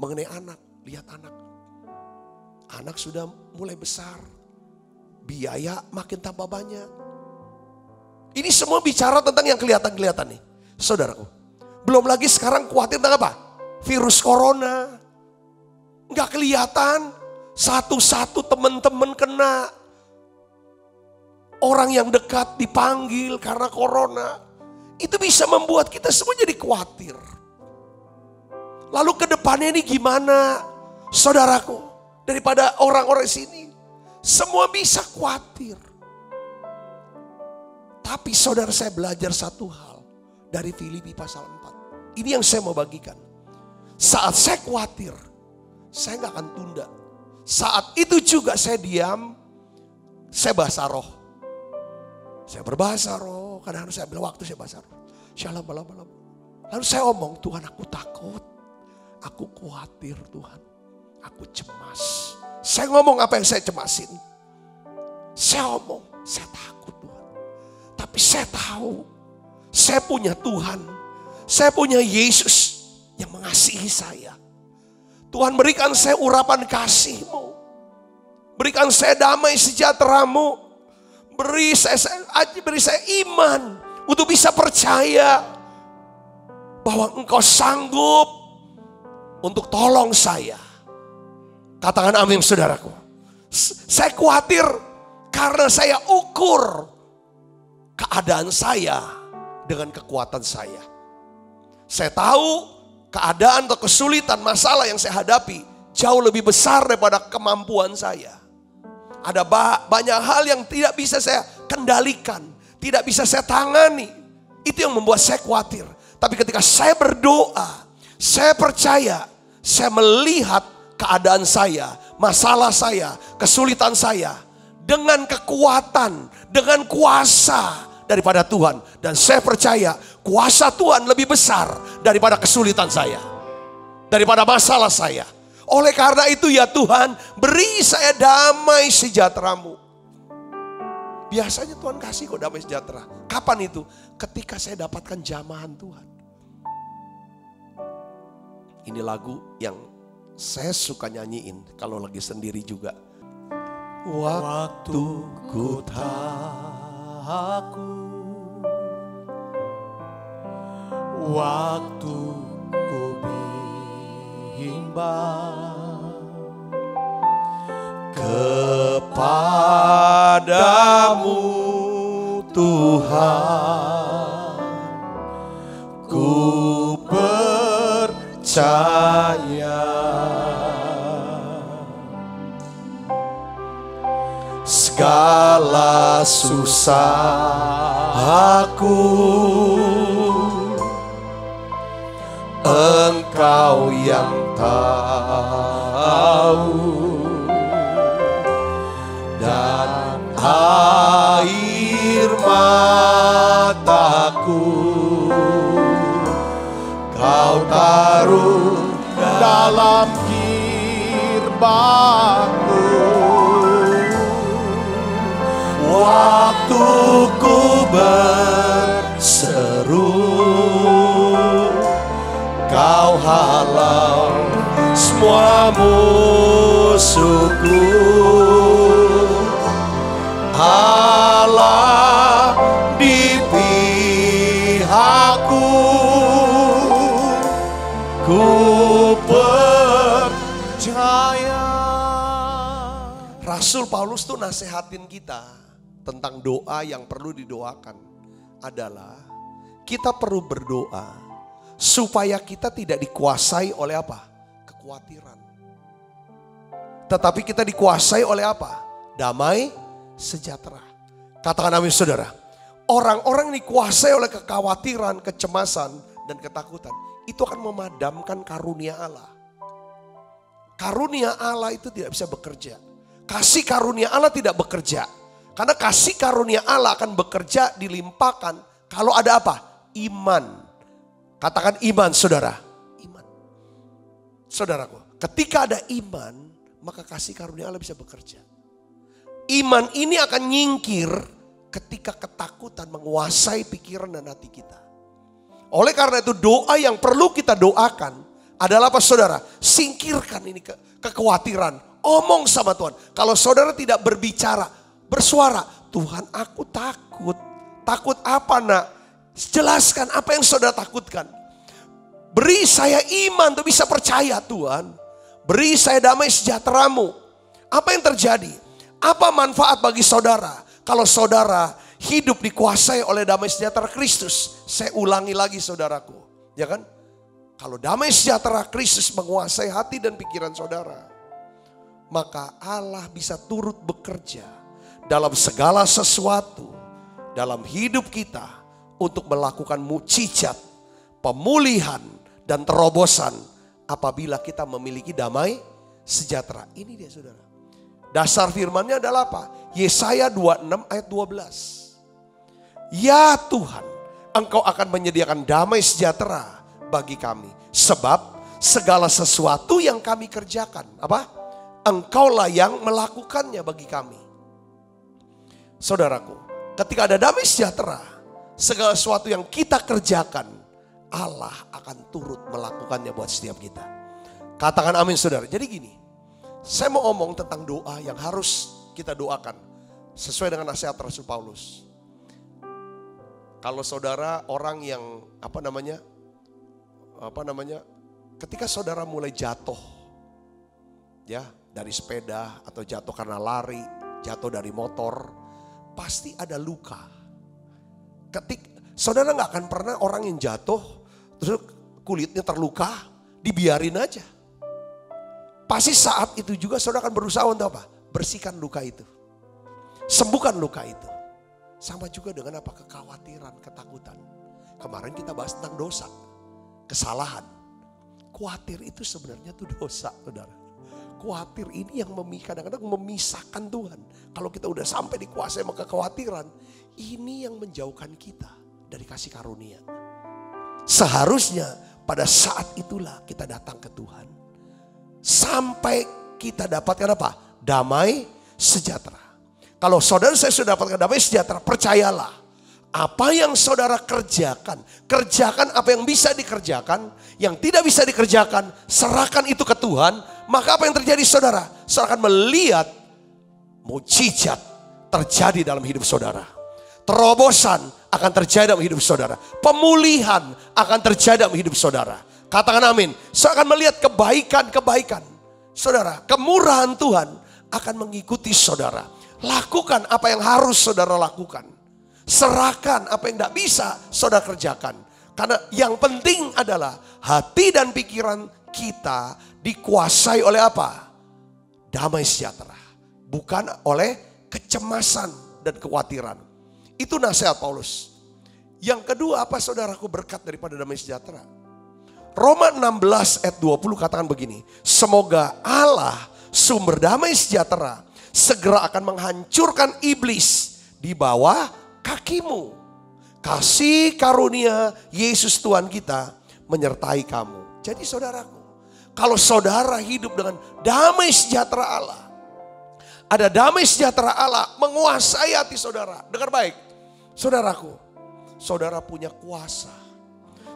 Mengenai anak, lihat anak. Anak sudah mulai besar. Biaya makin tambah banyak. Ini semua bicara tentang yang kelihatan-kelihatan nih. Saudaraku. Belum lagi sekarang khawatir tentang apa? Virus corona. Nggak kelihatan. Satu-satu teman-teman kena. Orang yang dekat dipanggil karena corona. Itu bisa membuat kita semua jadi khawatir. Lalu ke depannya ini gimana? Saudaraku. Daripada orang-orang sini. Semua bisa khawatir. Tapi saudara saya belajar satu hal dari Filipi pasal 4. Ini yang saya mau bagikan. Saat saya khawatir, saya gak akan tunda. Saat itu juga saya diam, saya bahasa roh. Saya berbahasa roh, kadang-kadang saya bilang waktu saya bahasa roh. Shalom, malam. Lalu saya omong, Tuhan aku takut, aku khawatir Tuhan, aku cemas. Saya ngomong apa yang saya cemasin. Saya omong, saya takut Tuhan. Tapi saya tahu, saya punya Tuhan, saya punya Yesus yang mengasihi saya. Tuhan berikan saya urapan kasih-Mu, berikan saya damai sejahtera-Mu, beri saya iman untuk bisa percaya bahwa Engkau sanggup untuk tolong saya. Katakan amin saudaraku. Saya khawatir karena saya ukur keadaan saya dengan kekuatan saya. Saya tahu keadaan atau kesulitan masalah yang saya hadapi jauh lebih besar daripada kemampuan saya. Ada banyak hal yang tidak bisa saya kendalikan, tidak bisa saya tangani. Itu yang membuat saya khawatir. Tapi ketika saya berdoa, saya percaya, saya melihat keadaan saya, masalah saya, kesulitan saya dengan kekuatan, dengan kuasa daripada Tuhan. Dan saya percaya kuasa Tuhan lebih besar daripada kesulitan saya, daripada masalah saya. Oleh karena itu ya Tuhan, beri saya damai sejahtera-Mu. Biasanya Tuhan kasih kok damai sejahtera. Kapan itu? Ketika saya dapatkan jamahan Tuhan. Ini lagu yang saya suka nyanyiin kalau lagi sendiri juga. Waktu ku takut, waktu ku bimbang, kepadamu Tuhan ku percaya. Segala susah aku, Engkau yang tahu, dan air mataku Kau taruh dalam kirbanmu. Waktu ku berseru, Kau halau semua musuhku. Allah di pihakku, ku percaya. Rasul Paulus tuh nasehatin kita tentang doa yang perlu didoakan adalah kita perlu berdoa supaya kita tidak dikuasai oleh apa? Kekhawatiran. Tetapi kita dikuasai oleh apa? Damai sejahtera. Katakan amin saudara. Orang-orang yang dikuasai oleh kekhawatiran, kecemasan, dan ketakutan itu akan memadamkan karunia Allah. Karunia Allah itu tidak bisa bekerja. Kasih karunia Allah tidak bekerja. Karena kasih karunia Allah akan bekerja dilimpahkan kalau ada apa? Iman. Katakan iman saudara. Iman. Saudaraku, ketika ada iman, maka kasih karunia Allah bisa bekerja. Iman ini akan nyingkir ketika ketakutan menguasai pikiran dan hati kita. Oleh karena itu doa yang perlu kita doakan adalah apa saudara? Singkirkan ini kekhawatiran. Omong sama Tuhan. Kalau saudara tidak berbicara, bersuara, Tuhan aku takut. Takut apa nak? Jelaskan apa yang saudara takutkan. Beri saya iman untuk bisa percaya Tuhan. Beri saya damai sejahtera-Mu. Apa yang terjadi? Apa manfaat bagi saudara? Kalau saudara hidup dikuasai oleh damai sejahtera Kristus. Saya ulangi lagi saudaraku. Ya kan? Kalau damai sejahtera Kristus menguasai hati dan pikiran saudara. Maka Allah bisa turut bekerja dalam segala sesuatu dalam hidup kita untuk melakukan mukjizat, pemulihan dan terobosan apabila kita memiliki damai sejahtera. Ini dia saudara. Dasar firman-Nya adalah apa? Yesaya 26 ayat 12. Ya Tuhan, Engkau akan menyediakan damai sejahtera bagi kami. Sebab segala sesuatu yang kami kerjakan, apa? Engkaulah yang melakukannya bagi kami. Saudaraku, ketika ada damai sejahtera, segala sesuatu yang kita kerjakan, Allah akan turut melakukannya buat setiap kita. Katakan amin saudara. Jadi gini, saya mau omong tentang doa yang harus kita doakan sesuai dengan nasihat Rasul Paulus. Kalau saudara orang yang ketika saudara mulai jatuh, ya dari sepeda atau jatuh karena lari, jatuh dari motor, pasti ada luka. Saudara nggak akan pernah orang yang jatuh terus kulitnya terluka, dibiarin aja. Pasti saat itu juga saudara akan berusaha untuk apa? Bersihkan luka itu. Sembuhkan luka itu. Sama juga dengan apa? Kekhawatiran, ketakutan. Kemarin kita bahas tentang dosa, kesalahan. Khawatir itu sebenarnya itu dosa, saudara. Khawatir ini yang kadang-kadang memisahkan Tuhan. Kalau kita udah sampai dikuasai sama kekhawatiran, ini yang menjauhkan kita dari kasih karunia. Seharusnya pada saat itulah kita datang ke Tuhan. Sampai kita dapatkan apa? Damai sejahtera. Kalau saudara saya sudah dapatkan damai sejahtera, percayalah. Apa yang saudara kerjakan, kerjakan apa yang bisa dikerjakan, yang tidak bisa dikerjakan, serahkan itu ke Tuhan. Maka apa yang terjadi saudara? Saudara akan melihat mujizat terjadi dalam hidup saudara. Terobosan akan terjadi dalam hidup saudara. Pemulihan akan terjadi dalam hidup saudara. Katakan amin. Saudara akan melihat kebaikan-kebaikan. Saudara, kemurahan Tuhan akan mengikuti saudara. Lakukan apa yang harus saudara lakukan. Serahkan apa yang tidak bisa saudara kerjakan. Karena yang penting adalah hati dan pikiran kita dikuasai oleh apa? Damai sejahtera. Bukan oleh kecemasan dan kekhawatiran. Itu nasihat Paulus. Yang kedua, apa saudaraku berkat daripada damai sejahtera? Roma 16 ayat 20 katakan begini. Semoga Allah sumber damai sejahtera segera akan menghancurkan iblis di bawah kakimu. Kasih karunia Yesus Tuhan kita menyertai kamu. Jadi saudaraku, kalau saudara hidup dengan damai sejahtera Allah, ada damai sejahtera Allah menguasai hati saudara. Dengar baik, saudaraku, saudara punya kuasa.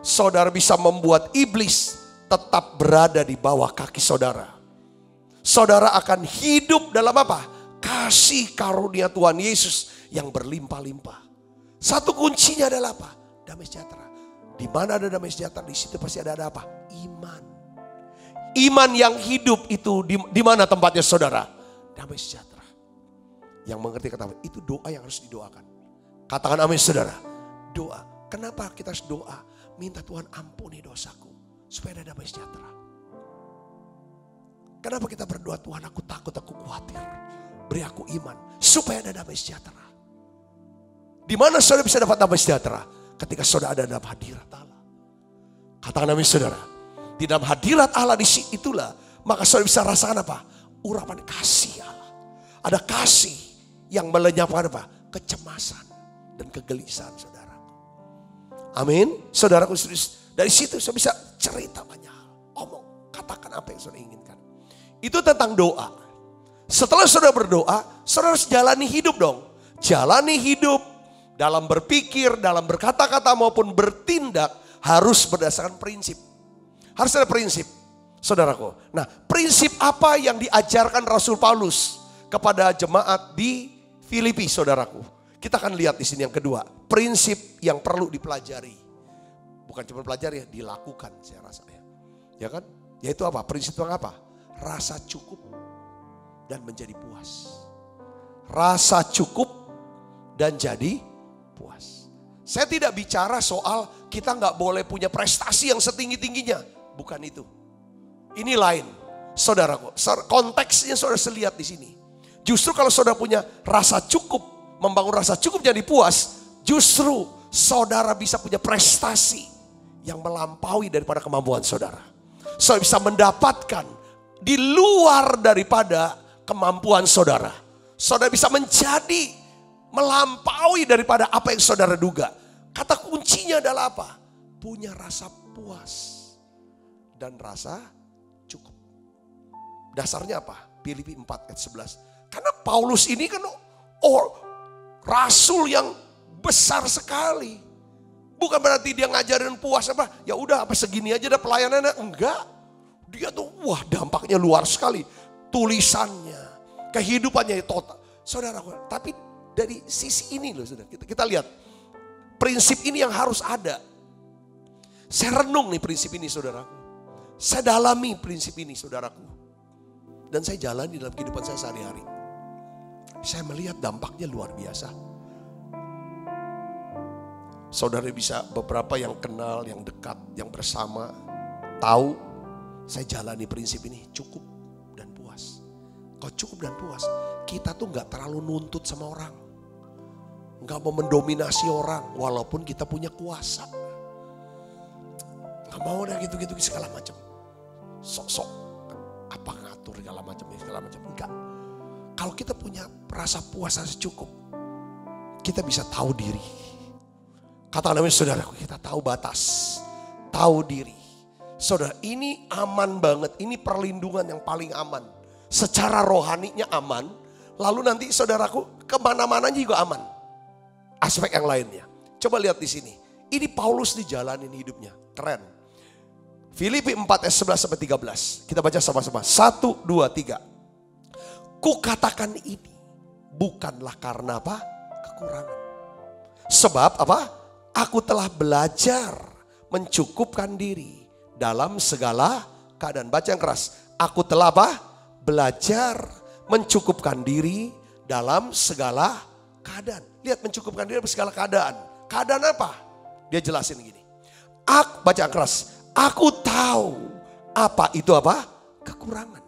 Saudara bisa membuat iblis tetap berada di bawah kaki saudara. Saudara akan hidup dalam apa? Kasih karunia Tuhan Yesus yang berlimpah-limpah. Satu kuncinya adalah apa? Damai sejahtera. Di mana ada damai sejahtera, di situ pasti ada apa? Iman. Iman yang hidup itu di mana tempatnya saudara? Damai sejahtera. Yang mengerti kata itu doa yang harus didoakan. Katakan amin saudara. Doa. Kenapa kita harus doa? Minta Tuhan ampuni dosaku supaya ada damai sejahtera. Kenapa kita berdoa? Tuhan aku takut, aku khawatir. Beri aku iman supaya ada damai sejahtera. Di mana saudara bisa dapat damai sejahtera? Ketika saudara ada dalam hadirat Allah. Katakan amin saudara. Di dalam hadirat Allah itulah maka saudara bisa rasakan apa? Urapan kasih Allah. Ada kasih yang melenyapkan apa? Kecemasan dan kegelisahan saudara. Amin. Saudaraku, dari situ saya bisa cerita banyak hal. Omong, katakan apa yang saudara inginkan. Itu tentang doa. Setelah saudara berdoa, saudara harus jalani hidup dong. Jalani hidup dalam berpikir, dalam berkata-kata maupun bertindak harus berdasarkan prinsip. Harus ada prinsip, saudaraku. Nah, prinsip apa yang diajarkan Rasul Paulus kepada jemaat di Filipi, saudaraku? Kita akan lihat di sini yang kedua, prinsip yang perlu dipelajari. Bukan cuma pelajari ya, dilakukan saya rasa ya. Ya kan? Yaitu apa? Prinsip yang apa? Rasa cukup dan menjadi puas. Rasa cukup dan jadi puas. Saya tidak bicara soal kita nggak boleh punya prestasi yang setinggi-tingginya. Bukan itu. Ini lain. Saudaraku, konteksnya saudara lihat di sini. Justru kalau saudara punya rasa cukup, membangun rasa cukup jadi puas, justru saudara bisa punya prestasi yang melampaui daripada kemampuan saudara. Saudara bisa mendapatkan di luar daripada kemampuan saudara. Saudara bisa menjadi melampaui daripada apa yang saudara duga. Kata kuncinya adalah apa? Punya rasa puas dan rasa cukup. Dasarnya apa? Filipi 4 ayat 11. Karena Paulus ini kan rasul yang besar sekali. Bukan berarti dia ngajarin puas apa. Ya udah apa segini aja dah pelayanannya. Enggak. Dia tuh dampaknya luar sekali. Tulisannya, kehidupannya total. Saudara, tapi dari sisi ini loh saudara. Kita lihat. Prinsip ini yang harus ada. Saya renung nih prinsip ini saudaraku. Saya dalami prinsip ini saudaraku. Dan saya jalani dalam kehidupan saya sehari-hari. Saya melihat dampaknya luar biasa. Saudara bisa beberapa yang kenal, yang dekat, yang bersama, tahu saya jalani prinsip ini cukup dan puas. Kalau cukup dan puas, kita tuh gak terlalu nuntut sama orang. Gak mau mendominasi orang walaupun kita punya kuasa. Gak mau dah gitu-gitu segala macam. Sok-sok apa ngatur segala macam. Enggak. Kalau kita punya rasa puas, rasa cukup, kita bisa tahu diri. Katakan amin saudaraku, kita tahu batas, tahu diri. Saudara, ini aman banget, ini perlindungan yang paling aman. Secara rohaninya aman, Lalu nanti saudaraku kemana-mananya juga aman. Aspek yang lainnya. Coba lihat di sini. Ini Paulus dijalanin hidupnya. Keren. Filipi 4 ayat 11 sampai 13. Kita baca sama-sama. 1, 2, 3. Kukatakan ini bukanlah karena apa? Kekurangan. Sebab apa? Aku telah belajar mencukupkan diri dalam segala keadaan. Baca yang keras. Aku telah apa? Belajar mencukupkan diri dalam segala keadaan. Lihat, mencukupkan diri dalam segala keadaan. Keadaan apa? Dia jelasin gini. Baca keras. Aku tahu apa itu apa? Kekurangan.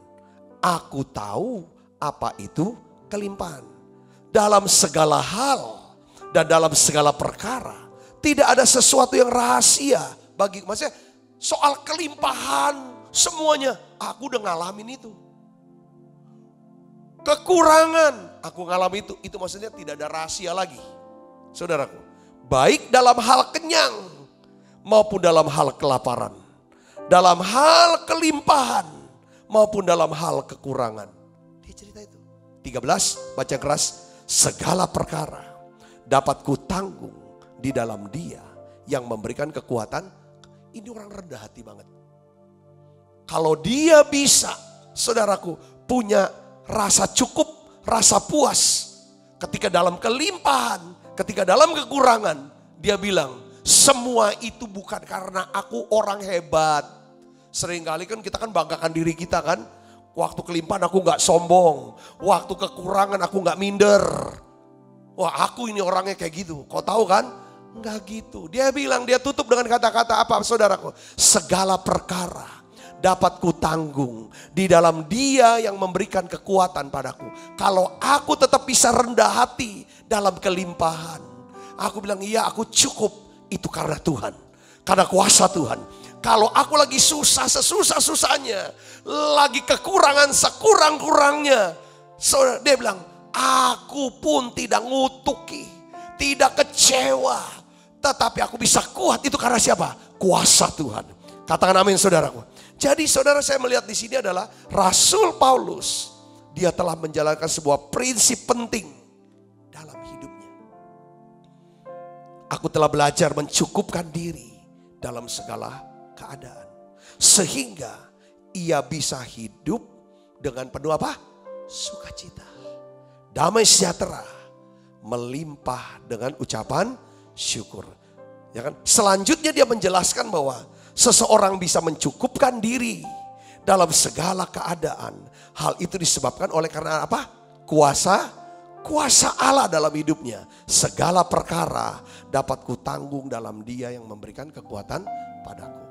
Aku tahu apa itu kelimpahan. Dalam segala hal dan dalam segala perkara. Tidak ada sesuatu yang rahasia bagi, maksudnya soal kelimpahan semuanya. Aku udah ngalamin itu. Kekurangan, aku ngalami itu maksudnya tidak ada rahasia lagi. Saudaraku, baik dalam hal kenyang maupun dalam hal kelaparan. Dalam hal kelimpahan maupun dalam hal kekurangan. Dia cerita itu. 13, baca keras. Segala perkara dapat kutanggung di dalam Dia yang memberikan kekuatan. Ini orang rendah hati banget. Kalau dia bisa, saudaraku, punya rasa cukup, rasa puas. Ketika dalam kelimpahan, ketika dalam kekurangan, dia bilang, semua itu bukan karena aku orang hebat. Seringkali kan kita kan banggakan diri kita kan. Waktu kelimpahan aku gak sombong. Waktu kekurangan aku gak minder. Wah, aku ini orangnya kayak gitu. Kau tahu kan? Enggak gitu. Dia bilang, dia tutup dengan kata-kata apa, saudaraku? Segala perkara dapat kutanggung di dalam Dia yang memberikan kekuatan padaku. Kalau aku tetap bisa rendah hati dalam kelimpahan, aku bilang iya, aku cukup, itu karena Tuhan, karena kuasa Tuhan. Kalau aku lagi susah sesusah-susahnya, lagi kekurangan sekurang-kurangnya, saudara, dia bilang aku pun tidak ngutuki, tidak kecewa, tetapi aku bisa kuat, itu karena siapa? Kuasa Tuhan. Katakan amin, saudaraku. Jadi saudara, saya melihat di sini adalah Rasul Paulus. Dia telah menjalankan sebuah prinsip penting dalam hidupnya. Aku telah belajar mencukupkan diri dalam segala keadaan. Sehingga ia bisa hidup dengan penuh apa? Sukacita. Damai sejahtera melimpah dengan ucapan syukur. Ya kan? Selanjutnya dia menjelaskan bahwa seseorang bisa mencukupkan diri dalam segala keadaan. Hal itu disebabkan oleh karena apa? Kuasa Allah dalam hidupnya. Segala perkara dapat kutanggung dalam Dia yang memberikan kekuatan padaku.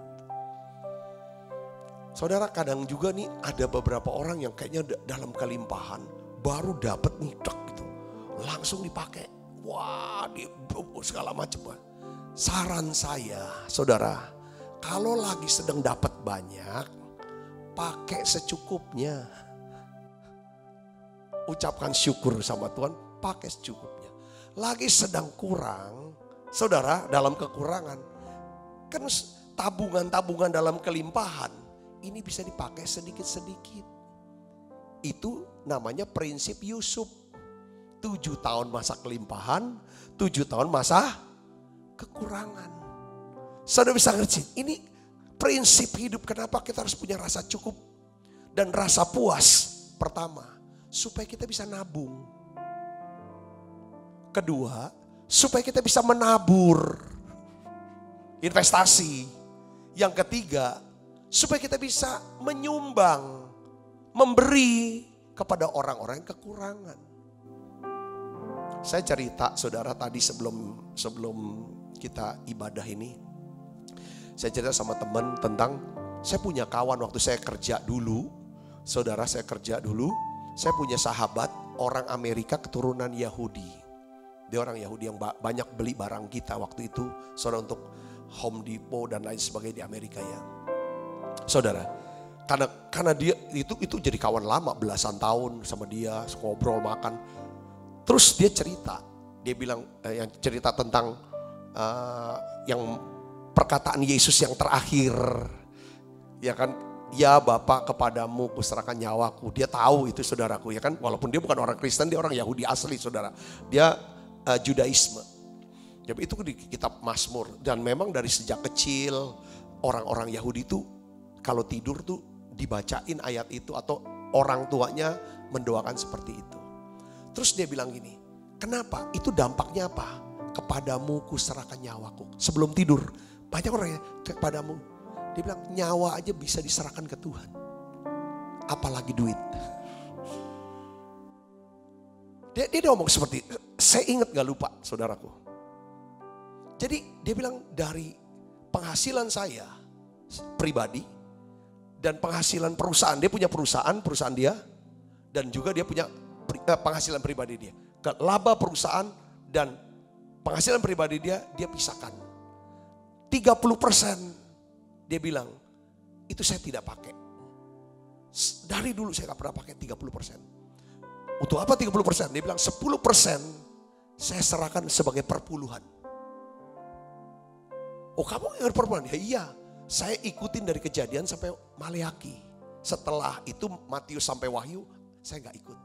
Saudara, kadang juga nih ada beberapa orang yang kayaknya dalam kelimpahan baru dapat nih gitu. Langsung dipakai. Wah, segala macam. Saran saya, saudara, kalau lagi sedang dapat banyak, pakai secukupnya. Ucapkan syukur sama Tuhan, pakai secukupnya. Lagi sedang kurang, saudara, dalam kekurangan. Kan tabungan-tabungan dalam kelimpahan, ini bisa dipakai sedikit-sedikit. Itu namanya prinsip Yusuf. 7 tahun masa kelimpahan, 7 tahun masa kekurangan. Saudara bisa ngerti, ini prinsip hidup. Kenapa kita harus punya rasa cukup dan rasa puas? Pertama, supaya kita bisa nabung. Kedua, supaya kita bisa menabur, investasi. Yang ketiga, supaya kita bisa menyumbang, memberi kepada orang-orang yang kekurangan. Saya cerita, saudara, tadi sebelum kita ibadah ini, saya cerita sama teman tentang, saya punya kawan waktu saya kerja dulu. Saudara, saya kerja dulu. Saya punya sahabat orang Amerika keturunan Yahudi. Dia orang Yahudi yang banyak beli barang kita waktu itu. Saudara, untuk Home Depot dan lain sebagainya di Amerika ya. Saudara, karena dia itu jadi kawan lama, belasan tahun sama dia, ngobrol, makan. Terus dia cerita. Dia bilang, yang cerita tentang yang perkataan Yesus yang terakhir, ya kan, Ya Bapa, kepadamu kuserahkan nyawaku. Dia tahu itu saudaraku ya kan. Walaupun dia bukan orang Kristen, dia orang Yahudi asli saudara. Dia Judaisme. Jadi itu di kitab Mazmur. Dan memang dari sejak kecil orang-orang Yahudi itu kalau tidur tuh dibacain ayat itu. Atau orang tuanya mendoakan seperti itu. Terus dia bilang gini, kenapa? Itu dampaknya apa? Kepadamu kuserahkan nyawaku. Sebelum tidur banyak orang ya, kepadamu. Dia bilang nyawa aja bisa diserahkan ke Tuhan. Apalagi duit. Dia ngomong seperti, saya ingat gak lupa saudaraku. Jadi dia bilang dari penghasilan saya pribadi dan penghasilan perusahaan. Dia punya perusahaan dia. Dan juga dia punya penghasilan pribadi dia. Laba perusahaan dan penghasilan pribadi dia pisahkan. 30% dia bilang, itu saya tidak pakai. Dari dulu saya gak pernah pakai 30%. Untuk apa 30%? Dia bilang 10% saya serahkan sebagai perpuluhan. Oh kamu yang perpuluhan? Ya iya, saya ikutin dari Kejadian sampai Maleaki. Setelah itu Matius sampai Wahyu, saya gak ikut.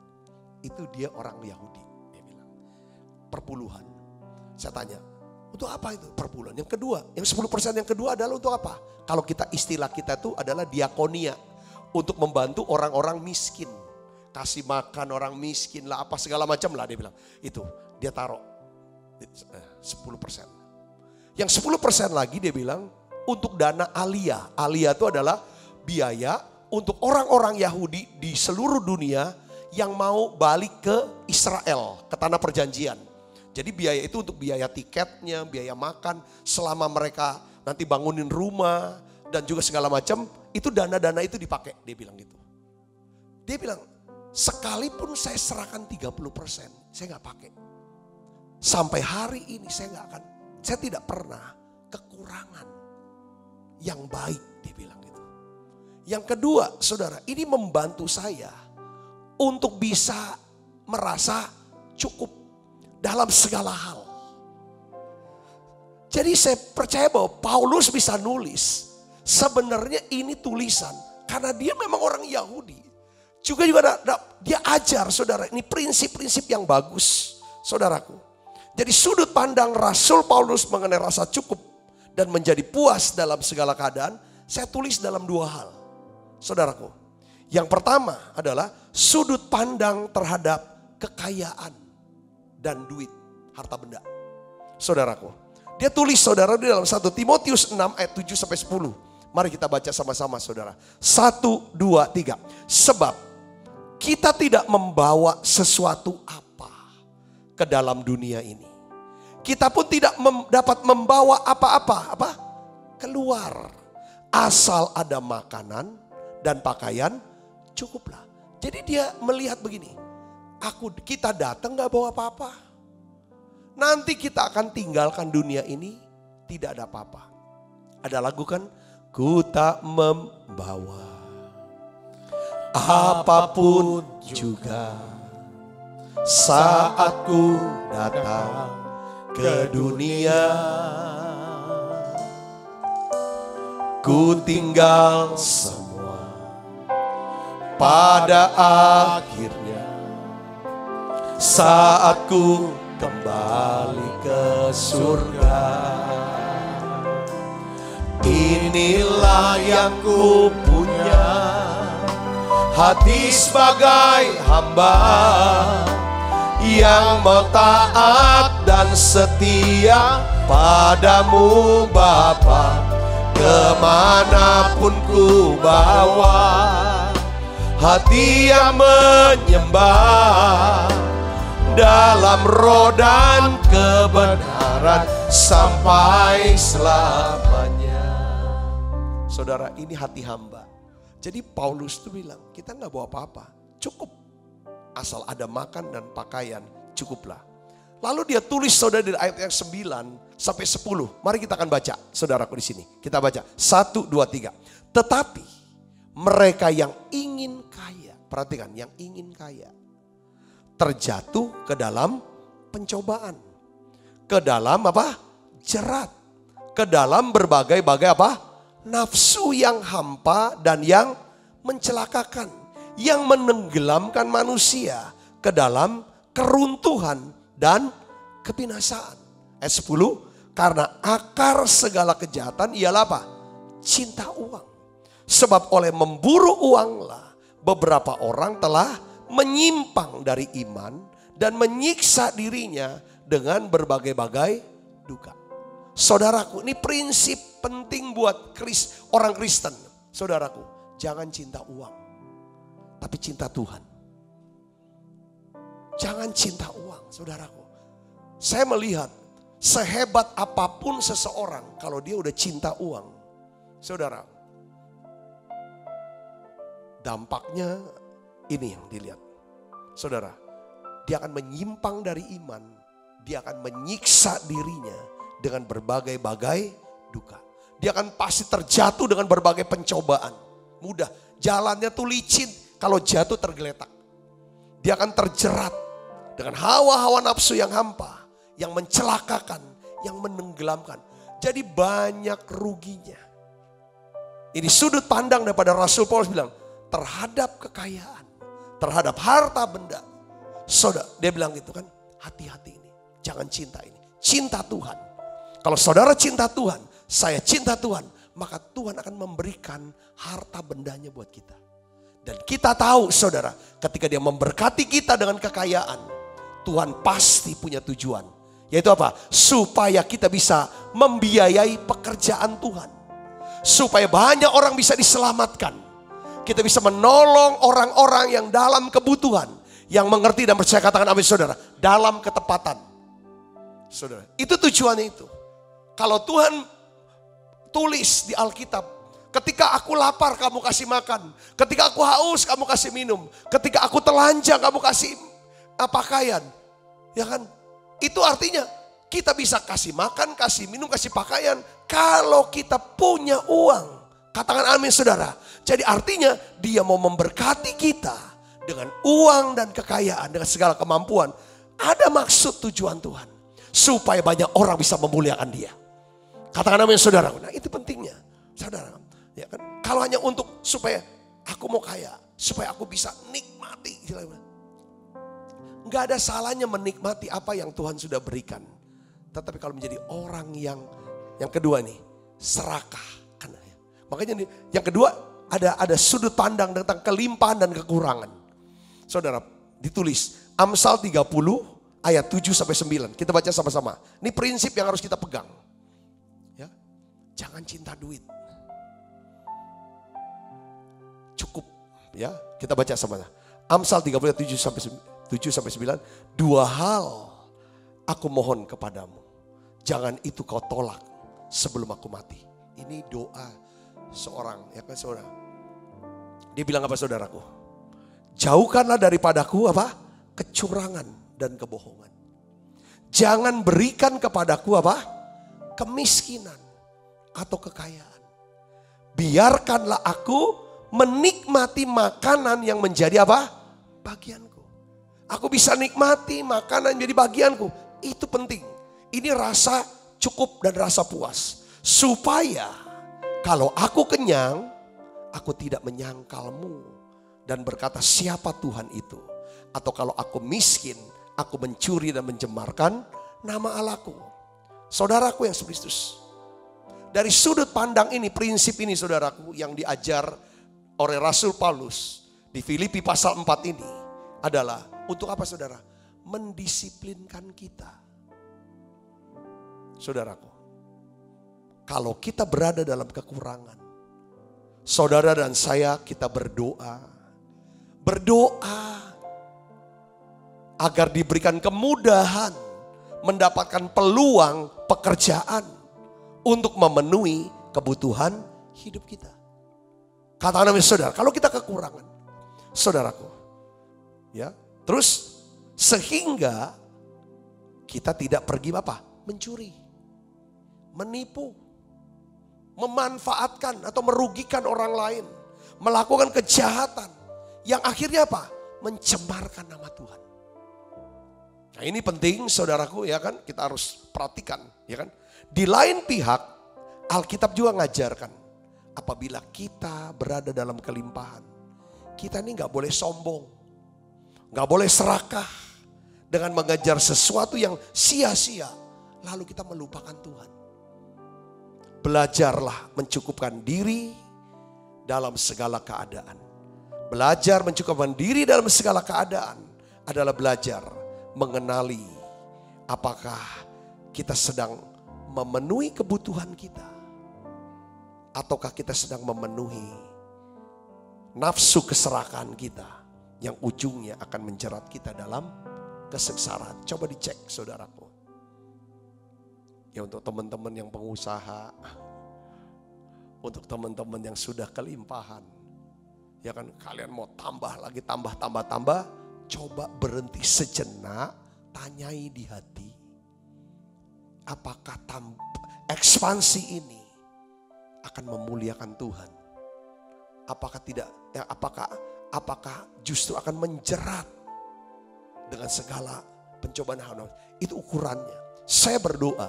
Itu dia orang Yahudi. Dia bilang, perpuluhan. Saya tanya, untuk apa itu perpuluhan? Yang kedua, yang 10% yang kedua adalah untuk apa? Kalau istilah kita itu adalah diakonia. Untuk membantu orang-orang miskin. Kasih makan orang miskin lah, apa segala macam lah dia bilang. Itu, dia taruh 10%. Yang 10% lagi dia bilang untuk dana aliyah. Aliyah itu adalah biaya untuk orang-orang Yahudi di seluruh dunia yang mau balik ke Israel, ke tanah perjanjian. Jadi biaya itu untuk biaya tiketnya, biaya makan, selama mereka nanti bangunin rumah dan juga segala macam, itu dana-dana itu dipakai, dia bilang gitu. Dia bilang, sekalipun saya serahkan 30%, saya gak pakai. Sampai hari ini saya tidak pernah kekurangan yang baik, dia bilang gitu. Yang kedua, saudara, ini membantu saya untuk bisa merasa cukup dalam segala hal. Jadi saya percaya bahwa Paulus bisa nulis. Sebenarnya ini tulisan karena dia memang orang Yahudi. Juga dia ajar saudara, ini prinsip-prinsip yang bagus saudaraku. Jadi sudut pandang Rasul Paulus mengenai rasa cukup dan menjadi puas dalam segala keadaan, saya tulis dalam dua hal saudaraku. Yang pertama adalah sudut pandang terhadap kekayaan dan duit, harta benda. Saudaraku, dia tulis saudara di dalam 1 Timotius 6 ayat 7 sampai 10. Mari kita baca sama-sama saudara. 1, 2, 3. Sebab kita tidak membawa sesuatu apa ke dalam dunia ini. Kita pun tidak dapat membawa apa-apa keluar. Asal ada makanan dan pakaian cukuplah. Jadi dia melihat begini. Kita datang gak bawa apa-apa. Nanti kita akan tinggalkan dunia ini tidak ada apa-apa. Ada lagu kan? Ku tak membawa apapun juga saat ku datang ke dunia. Ku tinggal semua pada akhirnya saat ku kembali ke surga. Inilah yang ku punya, hati sebagai hamba yang mau taat dan setia padamu Bapa. Kemanapun ku bawa, hati yang menyembah dalam roh dan kebenaran sampai selamanya. Saudara, ini hati hamba. Jadi Paulus tuh bilang, kita gak bawa apa-apa, cukup. Asal ada makan dan pakaian, cukuplah. Lalu dia tulis saudara dari ayat yang 9 sampai 10. Mari kita akan baca saudaraku di sini. Kita baca 1, 2, 3. Tetapi mereka yang ingin kaya, perhatikan, yang ingin kaya, terjatuh ke dalam pencobaan, ke dalam jerat, ke dalam berbagai-bagai nafsu yang hampa dan yang mencelakakan, yang menenggelamkan manusia ke dalam keruntuhan dan kebinasaan. Ayat 10, karena akar segala kejahatan ialah apa? Cinta uang. Sebab oleh memburu uanglah beberapa orang telah menyimpang dari iman dan menyiksa dirinya dengan berbagai-bagai duka. Saudaraku, ini prinsip penting buat orang Kristen. Saudaraku, jangan cinta uang, tapi cinta Tuhan. Jangan cinta uang, saudaraku. Saya melihat sehebat apapun seseorang, kalau dia udah cinta uang, saudara, dampaknya ini yang dilihat. Saudara, dia akan menyimpang dari iman, dia akan menyiksa dirinya dengan berbagai-bagai duka. Dia akan pasti terjatuh dengan berbagai pencobaan. Mudah, jalannya tuh licin, kalau jatuh tergeletak. Dia akan terjerat dengan hawa-hawa nafsu yang hampa, yang mencelakakan, yang menenggelamkan. Jadi banyak ruginya. Ini sudut pandang daripada Rasul Paulus bilang, terhadap kekayaan, terhadap harta benda. Saudara, dia bilang gitu kan, hati-hati ini, jangan cinta ini. Cinta Tuhan. Kalau saudara cinta Tuhan, saya cinta Tuhan, maka Tuhan akan memberikan harta bendanya buat kita. Dan kita tahu saudara, ketika dia memberkati kita dengan kekayaan, Tuhan pasti punya tujuan. Yaitu apa? Supaya kita bisa membiayai pekerjaan Tuhan. Supaya banyak orang bisa diselamatkan. Kita bisa menolong orang-orang yang dalam kebutuhan. Yang mengerti dan percaya, katakan amin saudara. Dalam ketepatan. Saudara, itu tujuannya itu. Kalau Tuhan tulis di Alkitab, ketika aku lapar kamu kasih makan. Ketika aku haus kamu kasih minum. Ketika aku telanjang kamu kasih pakaian. Ya kan? Itu artinya kita bisa kasih makan, kasih minum, kasih pakaian. Kalau kita punya uang. Katakan amin saudara. Jadi artinya dia mau memberkati kita dengan uang dan kekayaan, dengan segala kemampuan. Ada maksud tujuan Tuhan. Supaya banyak orang bisa memuliakan dia. Katakan amin saudara. Nah itu pentingnya saudara. Ya kan? Kalau hanya untuk supaya aku mau kaya, supaya aku bisa nikmati. Gak ada salahnya menikmati apa yang Tuhan sudah berikan. Tetapi kalau menjadi orang yang kedua nih, serakah. Makanya yang kedua ada sudut pandang tentang kelimpahan dan kekurangan. Saudara, ditulis Amsal 30 ayat 7 sampai 9. Kita baca sama-sama. Ini prinsip yang harus kita pegang. Ya. Jangan cinta duit. Cukup, ya. Kita baca sama-sama. Amsal 30 ayat 7 sampai 9. Dua hal aku mohon kepadamu. Jangan itu kau tolak sebelum aku mati. Ini doa seorang, ya kan saudara. Dia bilang apa saudaraku? Jauhkanlah daripadaku apa? Kecurangan dan kebohongan. Jangan berikan kepadaku apa? Kemiskinan atau kekayaan. Biarkanlah aku menikmati makanan yang menjadi apa? Bagianku. Aku bisa nikmati makanan yang menjadi bagianku. Itu penting. Ini rasa cukup dan rasa puas. Supaya kalau aku kenyang, aku tidak menyangkalmu dan berkata siapa Tuhan itu. Atau kalau aku miskin, aku mencuri dan mencemarkan nama Allahku. Saudaraku yang Kristus. Dari sudut pandang ini, prinsip ini saudaraku yang diajar oleh Rasul Paulus di Filipi pasal 4 ini adalah untuk apa saudara? Mendisiplinkan kita. Saudaraku, kalau kita berada dalam kekurangan, saudara dan saya kita berdoa. Berdoa agar diberikan kemudahan mendapatkan peluang pekerjaan untuk memenuhi kebutuhan hidup kita. Katakan amin saudara, kalau kita kekurangan, saudaraku, ya, terus sehingga kita tidak pergi apa? Mencuri, menipu, memanfaatkan atau merugikan orang lain, melakukan kejahatan yang akhirnya apa? Mencemarkan nama Tuhan. Nah ini penting saudaraku ya kan, kita harus perhatikan ya kan. Di lain pihak Alkitab juga ngajarkan apabila kita berada dalam kelimpahan, kita ini gak boleh sombong, gak boleh serakah dengan mengejar sesuatu yang sia-sia, lalu kita melupakan Tuhan. Belajarlah mencukupkan diri dalam segala keadaan. Belajar mencukupkan diri dalam segala keadaan adalah belajar mengenali apakah kita sedang memenuhi kebutuhan kita, ataukah kita sedang memenuhi nafsu keserakahan kita yang ujungnya akan menjerat kita dalam kesengsaraan. Coba dicek saudaraku. Ya untuk teman-teman yang pengusaha, untuk teman-teman yang sudah kelimpahan, ya kan kalian mau tambah lagi, tambah, coba berhenti sejenak, tanyai di hati. Apakah ekspansi ini akan memuliakan Tuhan? Apakah tidak? Ya, apakah justru akan menjerat dengan segala pencobaan? Itu ukurannya. Saya berdoa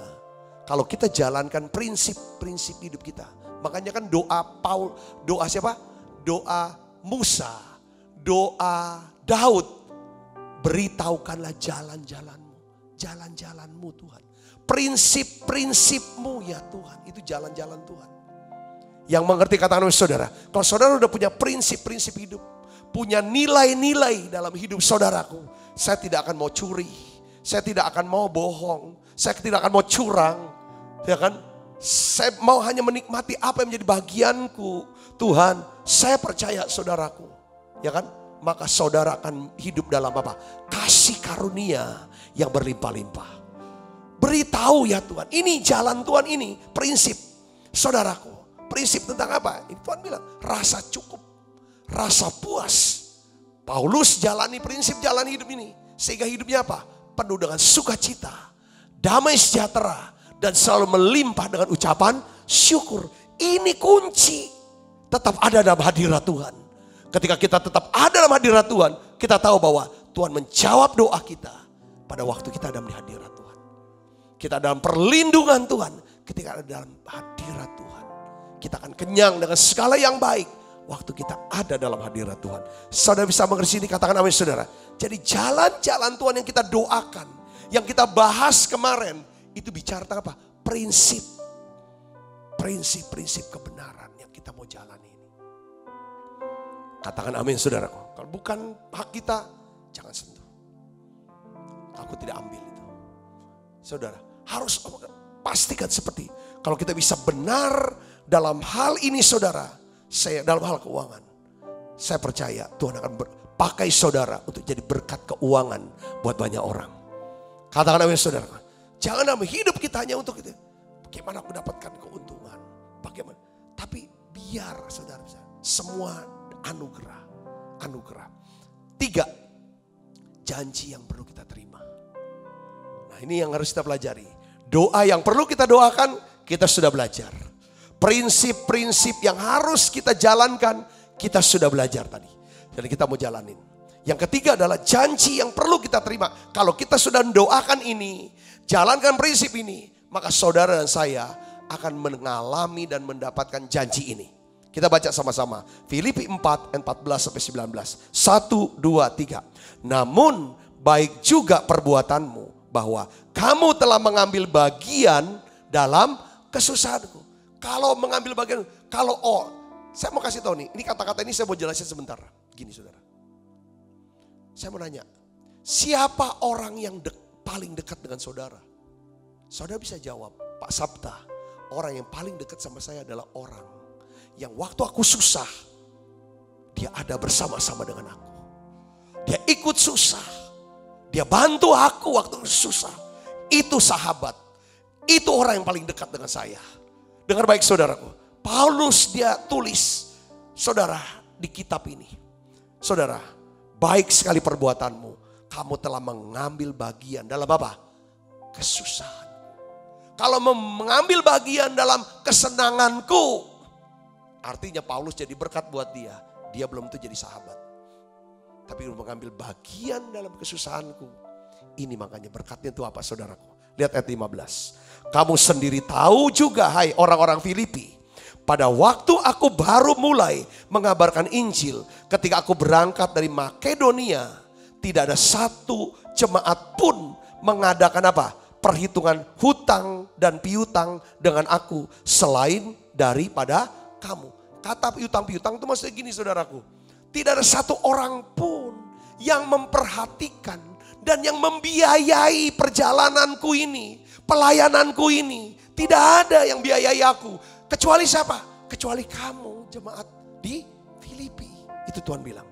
kalau kita jalankan prinsip-prinsip hidup kita. Makanya kan doa siapa? Doa Musa, doa Daud. Beritahukanlah jalan-jalanmu Tuhan. Prinsip-prinsipmu ya Tuhan, itu jalan-jalan Tuhan. Yang mengerti katakan saudara, kalau saudara udah punya prinsip-prinsip hidup, punya nilai-nilai dalam hidup saudaraku, saya tidak akan mau curi, saya tidak akan mau bohong, saya tidak akan mau curang, ya kan? Saya mau hanya menikmati apa yang menjadi bagianku. Tuhan, saya percaya saudaraku, ya kan? Maka saudara akan hidup dalam apa? Kasih karunia yang berlimpah-limpah. Beritahu ya Tuhan, ini jalan Tuhan, ini prinsip saudaraku. Prinsip tentang apa? Ini Tuhan bilang rasa cukup, rasa puas. Paulus jalani prinsip jalan hidup ini. Sehingga hidupnya apa? Penuh dengan sukacita, damai sejahtera, dan selalu melimpah dengan ucapan syukur. Ini kunci tetap ada dalam hadirat Tuhan. Ketika kita tetap ada dalam hadirat Tuhan, kita tahu bahwa Tuhan menjawab doa kita pada waktu kita ada di hadirat Tuhan. Kita dalam perlindungan Tuhan ketika ada dalam hadirat Tuhan. Kita akan kenyang dengan segala yang baik waktu kita ada dalam hadirat Tuhan. Saudara bisa mengerti ini, katakan amin saudara. Jadi jalan-jalan Tuhan yang kita doakan, yang kita bahas kemarin, itu bicara tentang apa? Prinsip. Prinsip-prinsip kebenaran yang kita mau jalani ini. Katakan amin saudaraku. Kalau bukan hak kita, jangan sentuh. Aku tidak ambil itu. Saudara, harus pastikan seperti kalau kita bisa benar dalam hal ini saudara, saya dalam hal keuangan, saya percaya Tuhan akan pakai saudara untuk jadi berkat keuangan buat banyak orang. Katakan amin saudara. Jangan dalam hidup kita hanya untuk itu. Bagaimana aku dapatkan keuntungan? Bagaimana? Tapi biar saudara semua anugerah. 3, janji yang perlu kita terima. Nah ini yang harus kita pelajari. Doa yang perlu kita doakan, kita sudah belajar. Prinsip-prinsip yang harus kita jalankan, kita sudah belajar tadi. Jadi kita mau jalanin. Yang ketiga adalah janji yang perlu kita terima. Kalau kita sudah mendoakan ini, jalankan prinsip ini, maka saudara dan saya akan mengalami dan mendapatkan janji ini. Kita baca sama-sama. Filipi 4 ayat 14 sampai 19. 1, 2, 3. Namun baik juga perbuatanmu bahwa kamu telah mengambil bagian dalam kesusahanku. Kalau mengambil bagian, saya mau kasih tahu nih, ini kata-kata ini saya mau jelasin sebentar. Gini saudara. Saya mau nanya, siapa orang yang paling dekat dengan saudara? Saudara bisa jawab, Pak Sabta, orang yang paling dekat sama saya adalah orang yang waktu aku susah, dia ada bersama-sama dengan aku. Dia ikut susah, dia bantu aku waktu susah. Itu sahabat, itu orang yang paling dekat dengan saya. Dengar baik saudaraku, Paulus dia tulis, saudara di kitab ini. Saudara, baik sekali perbuatanmu, kamu telah mengambil bagian dalam apa? Kesusahan. Kalau mengambil bagian dalam kesenanganku, artinya Paulus jadi berkat buat dia. Dia belum tentu jadi sahabat. Tapi mengambil bagian dalam kesusahanku. Ini makanya berkatnya itu apa saudaraku? Lihat ayat 15. Kamu sendiri tahu juga hai orang-orang Filipi. Pada waktu aku baru mulai mengabarkan Injil, ketika aku berangkat dari Makedonia, tidak ada satu jemaat pun mengadakan apa? Perhitungan hutang dan piutang dengan aku selain daripada kamu. Kata piutang-piutang itu maksudnya gini saudaraku. Tidak ada satu orang pun yang memperhatikan dan yang membiayai perjalananku ini, pelayananku ini. Tidak ada yang biayai aku. Kecuali siapa? Kecuali kamu jemaat di Filipi. Itu Tuhan bilang.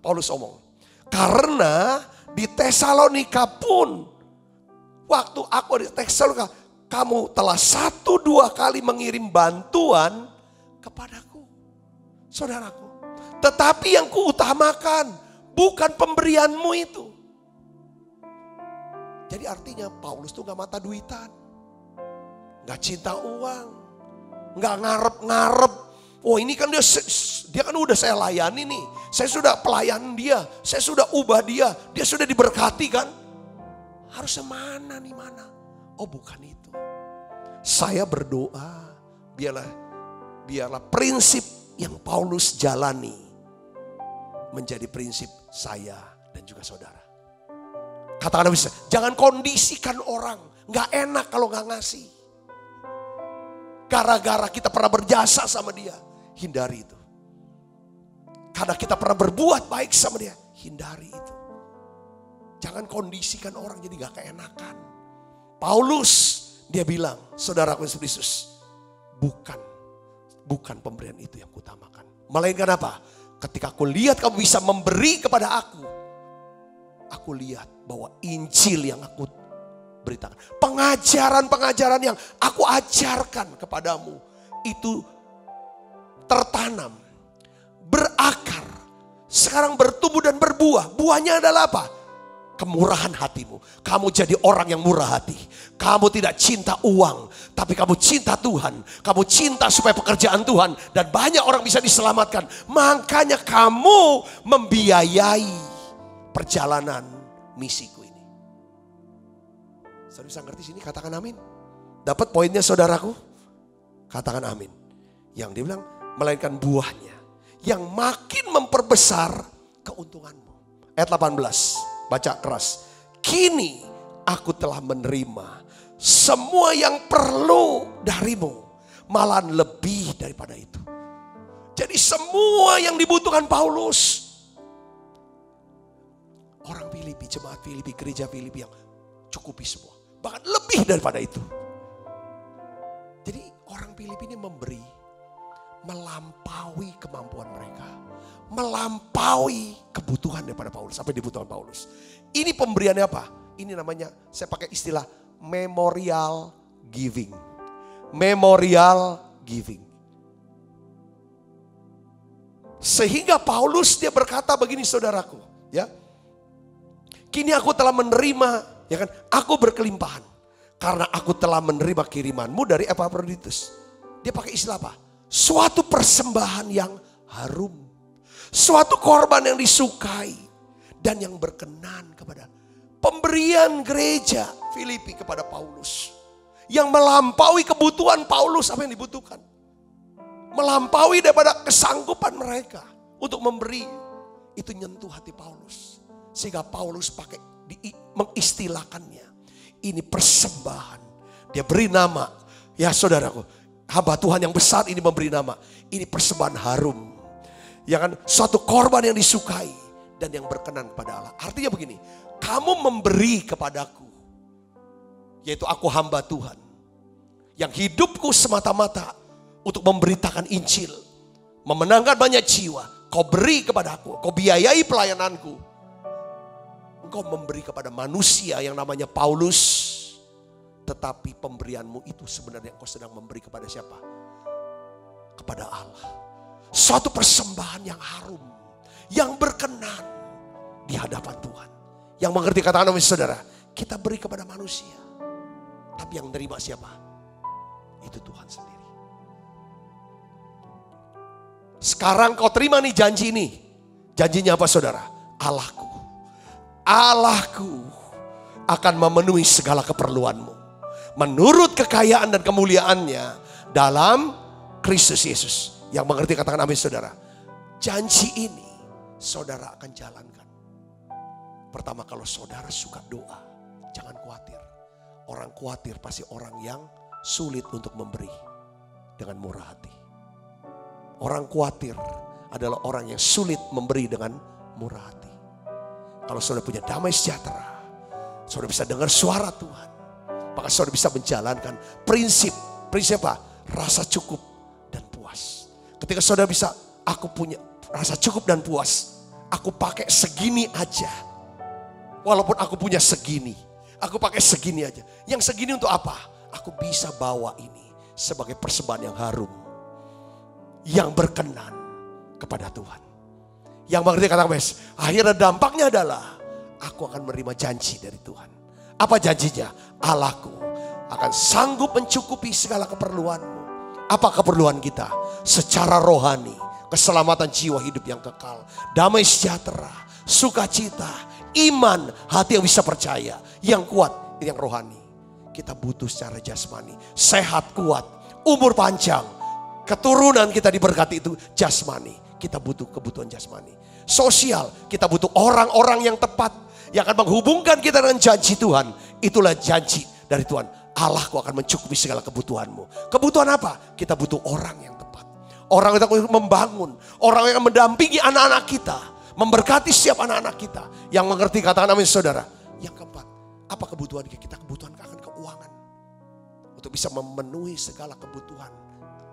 Paulus omong. Karena di Tesalonika pun, waktu aku di Tesalonika, kamu telah 1-2 kali mengirim bantuan kepadaku. Saudaraku. Tetapi yang kuutamakan bukan pemberianmu itu. Jadi artinya Paulus tuh gak mata duitan. Gak cinta uang. Gak ngarep-ngarep. Oh ini kan dia kan udah saya layani nih. Saya sudah pelayan dia. Saya sudah ubah dia. Dia sudah diberkati kan. Harusnya mana nih mana. Oh bukan itu. Saya berdoa. Biarlah prinsip yang Paulus jalani. Menjadi prinsip saya dan juga saudara. Katakan bisa. Jangan kondisikan orang. Gak enak kalau gak ngasih. Gara-gara kita pernah berjasa sama dia, hindari itu. Karena kita pernah berbuat baik sama dia, hindari itu. Jangan kondisikan orang jadi gak keenakan. Paulus dia bilang, saudaraku Yesus, bukan pemberian itu yang kutamakan. Melainkan apa? Ketika aku lihat kamu bisa memberi kepada aku lihat bahwa Injil yang aku beritakan, pengajaran-pengajaran yang aku ajarkan kepadamu itu tertanam, berakar, sekarang bertumbuh dan berbuah. Buahnya adalah apa? Kemurahan hatimu. Kamu jadi orang yang murah hati. Kamu tidak cinta uang, tapi kamu cinta Tuhan. Kamu cinta supaya pekerjaan Tuhan dan banyak orang bisa diselamatkan. Makanya kamu membiayai perjalanan misiku. Saudara bisa ngerti sini, katakan amin. Dapat poinnya saudaraku? Katakan amin. Yang dia bilang, melainkan buahnya. Yang makin memperbesar keuntunganmu. Ayat 18, baca keras. Kini aku telah menerima semua yang perlu darimu. Malahan lebih daripada itu. Jadi semua yang dibutuhkan Paulus. Orang Filipi, jemaat Filipi, gereja Filipi yang cukupi semua. Bahkan lebih daripada itu. Jadi orang Filipi ini memberi melampaui kemampuan mereka. Melampaui kebutuhan daripada Paulus. Apa yang dibutuhkan Paulus. Ini pemberiannya apa? Ini namanya, saya pakai istilah memorial giving. Memorial giving. Sehingga Paulus dia berkata begini saudaraku. Ya. Kini aku telah menerima. Ya kan, aku berkelimpahan karena aku telah menerima kirimanmu dari Epaphroditus. Dia pakai istilah apa? Suatu persembahan yang harum, suatu korban yang disukai dan yang berkenan kepada pemberian gereja Filipi kepada Paulus yang melampaui kebutuhan Paulus. Apa yang dibutuhkan? Melampaui daripada kesanggupan mereka untuk memberi. Itu nyentuh hati Paulus sehingga Paulus pakai mengistilahkannya. Ini persembahan. Dia beri nama. Ya saudaraku. Hamba Tuhan yang besar ini memberi nama. Ini persembahan harum. Ya kan. Suatu korban yang disukai. Dan yang berkenan kepada Allah. Artinya begini. Kamu memberi kepadaku. Yaitu aku hamba Tuhan. Yang hidupku semata-mata. Untuk memberitakan Injil. Memenangkan banyak jiwa. Kau beri kepadaku. Kau biayai pelayananku. Engkau memberi kepada manusia yang namanya Paulus. Tetapi pemberianmu itu sebenarnya engkau sedang memberi kepada siapa? Kepada Allah. Suatu persembahan yang harum. Yang berkenan di hadapan Tuhan. Yang mengerti katakan saudara. Kita beri kepada manusia. Tapi yang menerima siapa? Itu Tuhan sendiri. Sekarang kau terima nih janji ini. Janjinya apa saudara? Allahku akan memenuhi segala keperluanmu. Menurut kekayaan dan kemuliaannya dalam Kristus Yesus. Yang mengerti katakan amin saudara. Janji ini saudara akan jalankan. Pertama, kalau saudara suka doa, jangan khawatir. Orang khawatir pasti orang yang sulit untuk memberi dengan murah hati. Orang khawatir adalah orang yang sulit memberi dengan murah hati. Kalau saudara punya damai sejahtera, saudara bisa dengar suara Tuhan, maka saudara bisa menjalankan prinsip apa? Rasa cukup dan puas. Ketika saudara bisa, aku punya rasa cukup dan puas, aku pakai segini aja. Walaupun aku punya segini, aku pakai segini aja. Yang segini untuk apa? Aku bisa bawa ini sebagai persembahan yang harum, yang berkenan kepada Tuhan. Yang mengerti kata mes, akhirnya dampaknya adalah aku akan menerima janji dari Tuhan. Apa janjinya? Allahku akan sanggup mencukupi segala keperluanmu. Apa keperluan kita? Secara rohani, keselamatan jiwa hidup yang kekal, damai sejahtera, sukacita, iman, hati yang bisa percaya, yang kuat, yang rohani. Kita butuh secara jasmani, sehat kuat, umur panjang, keturunan kita diberkati itu jasmani. Kita butuh kebutuhan jasmani. Sosial, kita butuh orang-orang yang tepat, yang akan menghubungkan kita dengan janji Tuhan. Itulah janji dari Tuhan. Allahku akan mencukupi segala kebutuhanmu. Kebutuhan apa? Kita butuh orang yang tepat. Orang yang membangun, orang yang mendampingi anak-anak kita, memberkati setiap anak-anak kita. Yang mengerti katakan amin saudara. Yang keempat, apa kebutuhan kita? Kebutuhan akan keuangan. Untuk bisa memenuhi segala kebutuhan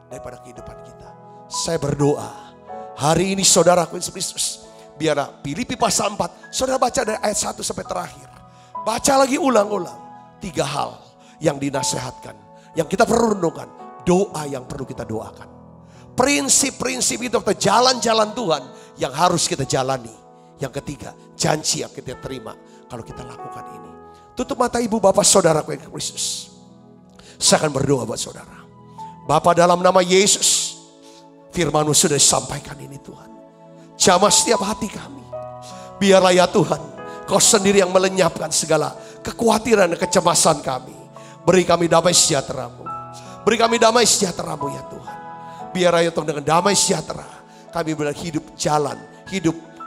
daripada kehidupan kita. Saya berdoa, hari ini saudaraku Yesus Kristus, biarlah Filipi pasal 4, saudara baca dari ayat 1 sampai terakhir. Baca lagi ulang-ulang. 3 hal yang dinasehatkan, yang kita perlu renungkan. Doa yang perlu kita doakan. Prinsip-prinsip itu atau jalan-jalan Tuhan yang harus kita jalani. Yang ketiga, janji yang kita terima kalau kita lakukan ini. Tutup mata ibu bapak saudaraku yang Kristus. Saya akan berdoa buat saudara. Bapa, dalam nama Yesus, firman-Mu sudah disampaikan ini Tuhan. Jamah setiap hati kami. Biarlah ya Tuhan, Kau sendiri yang melenyapkan segala kekhawatiran dan kecemasan kami. Beri kami damai sejahtera-Mu. Beri kami damai sejahtera-Mu ya Tuhan. Biarlah ya Tuhan, dengan damai sejahtera kami boleh hidup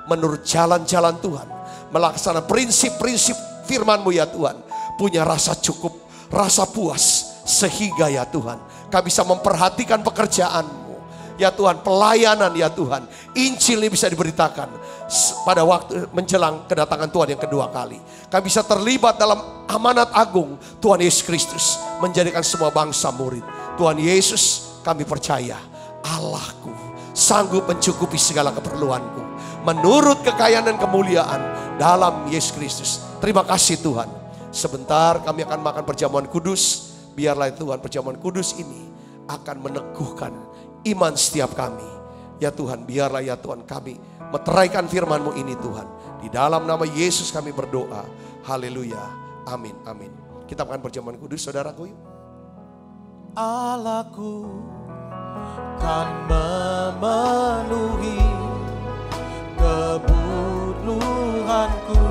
menurut jalan-jalan Tuhan. Melaksanakan prinsip-prinsip firman-Mu ya Tuhan. Punya rasa cukup, rasa puas. Sehingga ya Tuhan, kami bisa memperhatikan pekerjaan-Mu. Ya Tuhan, pelayanan ya Tuhan. Injil ini bisa diberitakan pada waktu menjelang kedatangan Tuhan yang kedua kali. Kami bisa terlibat dalam amanat agung Tuhan Yesus Kristus. Menjadikan semua bangsa murid. Tuhan Yesus, kami percaya Allahku sanggup mencukupi segala keperluanku. Menurut kekayaan dan kemuliaan dalam Yesus Kristus. Terima kasih Tuhan. Sebentar kami akan makan perjamuan kudus. Biarlah Tuhan perjamuan kudus ini akan meneguhkan iman setiap kami. Ya Tuhan, biarlah ya Tuhan kami meteraikan firman-Mu ini Tuhan. Di dalam nama Yesus kami berdoa. Haleluya. Amin. Amin. Kita makan perjamuan kudus saudaraku yuk. Allahku kan memenuhi kebutuhanku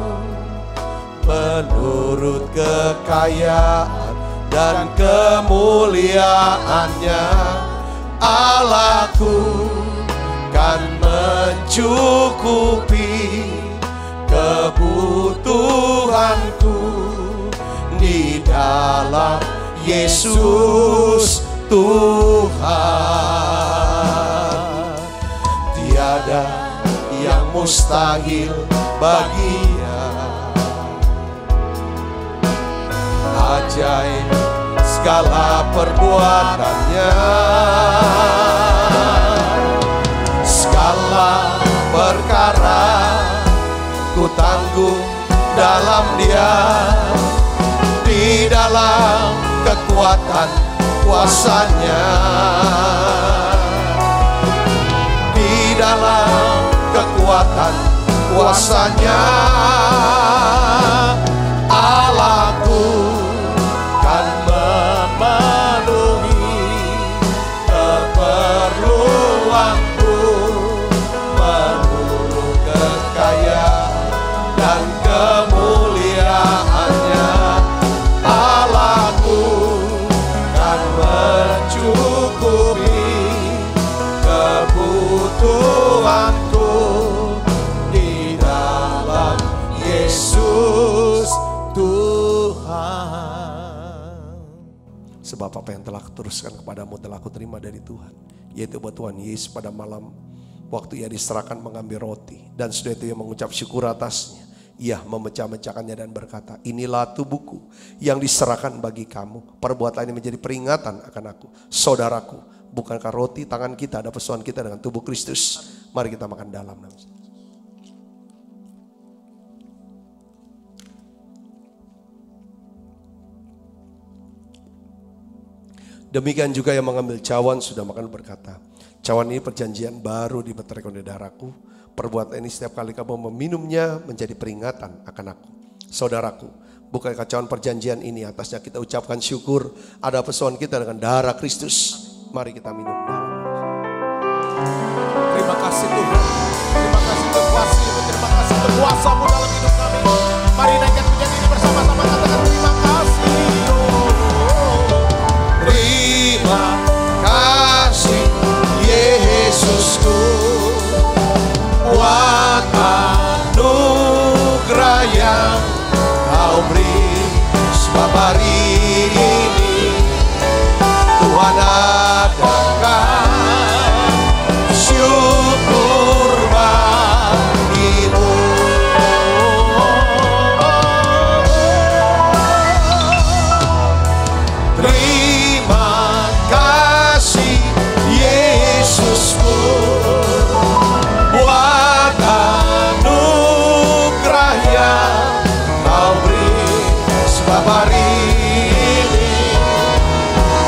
menurut kekayaan dan kemuliaannya. Allahku kan mencukupi kebutuhanku di dalam Yesus Tuhan. Tiada yang mustahil baginya. Ajaib segala perbuatannya. Segala perkara ku tanggung dalam Dia. Di dalam kekuatan kuasa-Nya. Di dalam kekuatan kuasa-Nya. Allahku kan memenuhi keperluanku menurut kekayaan dan kemuliaannya. Allahku kan mencukupi Tuhanku di dalam Yesus Tuhan. Sebab apa yang telah kuteruskan kepadamu telah kuterima dari Tuhan, yaitu bahwa Tuhan Yesus pada malam waktu ia diserahkan mengambil roti, dan sudah itu ia mengucap syukur atasnya, ia memecah-mecahkannya dan berkata, inilah tubuhku yang diserahkan bagi kamu, perbuatan ini menjadi peringatan akan aku. Saudaraku, bukankah roti tangan kita ada persoalan kita dengan tubuh Kristus? Mari kita makan dalam. Demikian juga yang mengambil cawan sudah makan berkata, cawan ini perjanjian baru dimeteraikan di darahku. Perbuatan ini setiap kali kamu meminumnya menjadi peringatan akan aku. Saudaraku, bukankah cawan perjanjian ini atasnya kita ucapkan syukur, ada persoalan kita dengan darah Kristus. Mari kita minum dalam. Terima kasih Tuhan. Terima kasih untuk kuasa-Mu, terima kasih untuk kuasa-Mu dalam hidup kami. Mari naikkan pujian ini bersama-sama, katakan terima kasih. Terima kasih Yesusku buat anugerah yang Kau beri. Sebab hari ini Tuhan adakan syukur bagimu. Terima kasih Yesusku buat anugerah yang Kau beri. Sebab hari ini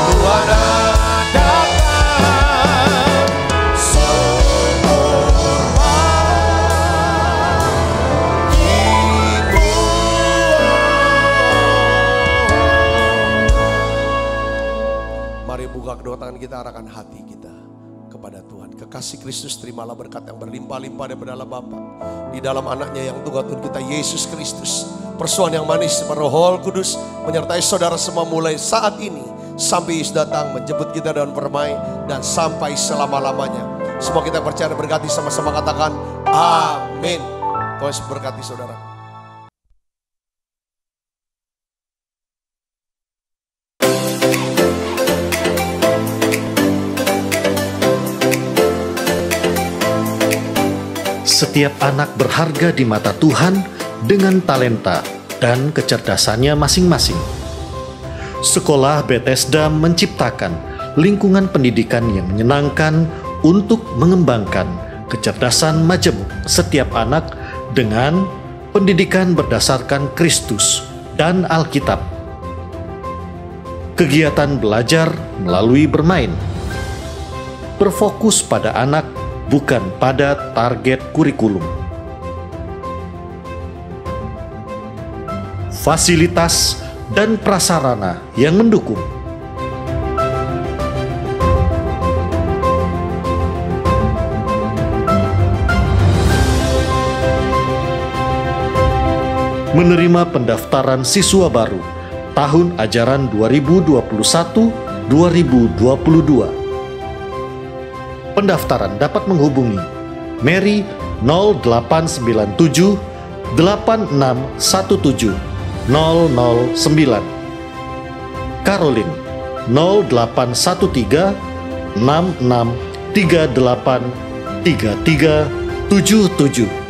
Tuhan adakan syukur bagimu. Mari buka kedua tangan kita, arahkan hati kita kepada Tuhan. Kekasih Kristus, terimalah berkat yang berlimpah-limpah daripada Allah Bapa, di dalam anaknya yang Tuhan kita Yesus Kristus. Persoalan yang manis Roh Kudus menyertai saudara semua mulai saat ini sampai Yesus datang menjemput kita dengan permai dan sampai selama-lamanya. Semua kita percaya dan berkati sama-sama, katakan amin. Tuhan Yesus berkati saudara. Setiap anak berharga di mata Tuhan dengan talenta dan kecerdasannya masing-masing. Sekolah Bethesda menciptakan lingkungan pendidikan yang menyenangkan untuk mengembangkan kecerdasan majemuk setiap anak dengan pendidikan berdasarkan Kristus dan Alkitab. Kegiatan belajar melalui bermain, berfokus pada anak bukan pada target kurikulum. Fasilitas dan prasarana yang mendukung. Menerima pendaftaran siswa baru tahun ajaran 2021-2022. Pendaftaran dapat menghubungi Mary 0897 8617 009, Caroline 0813 6638 3377.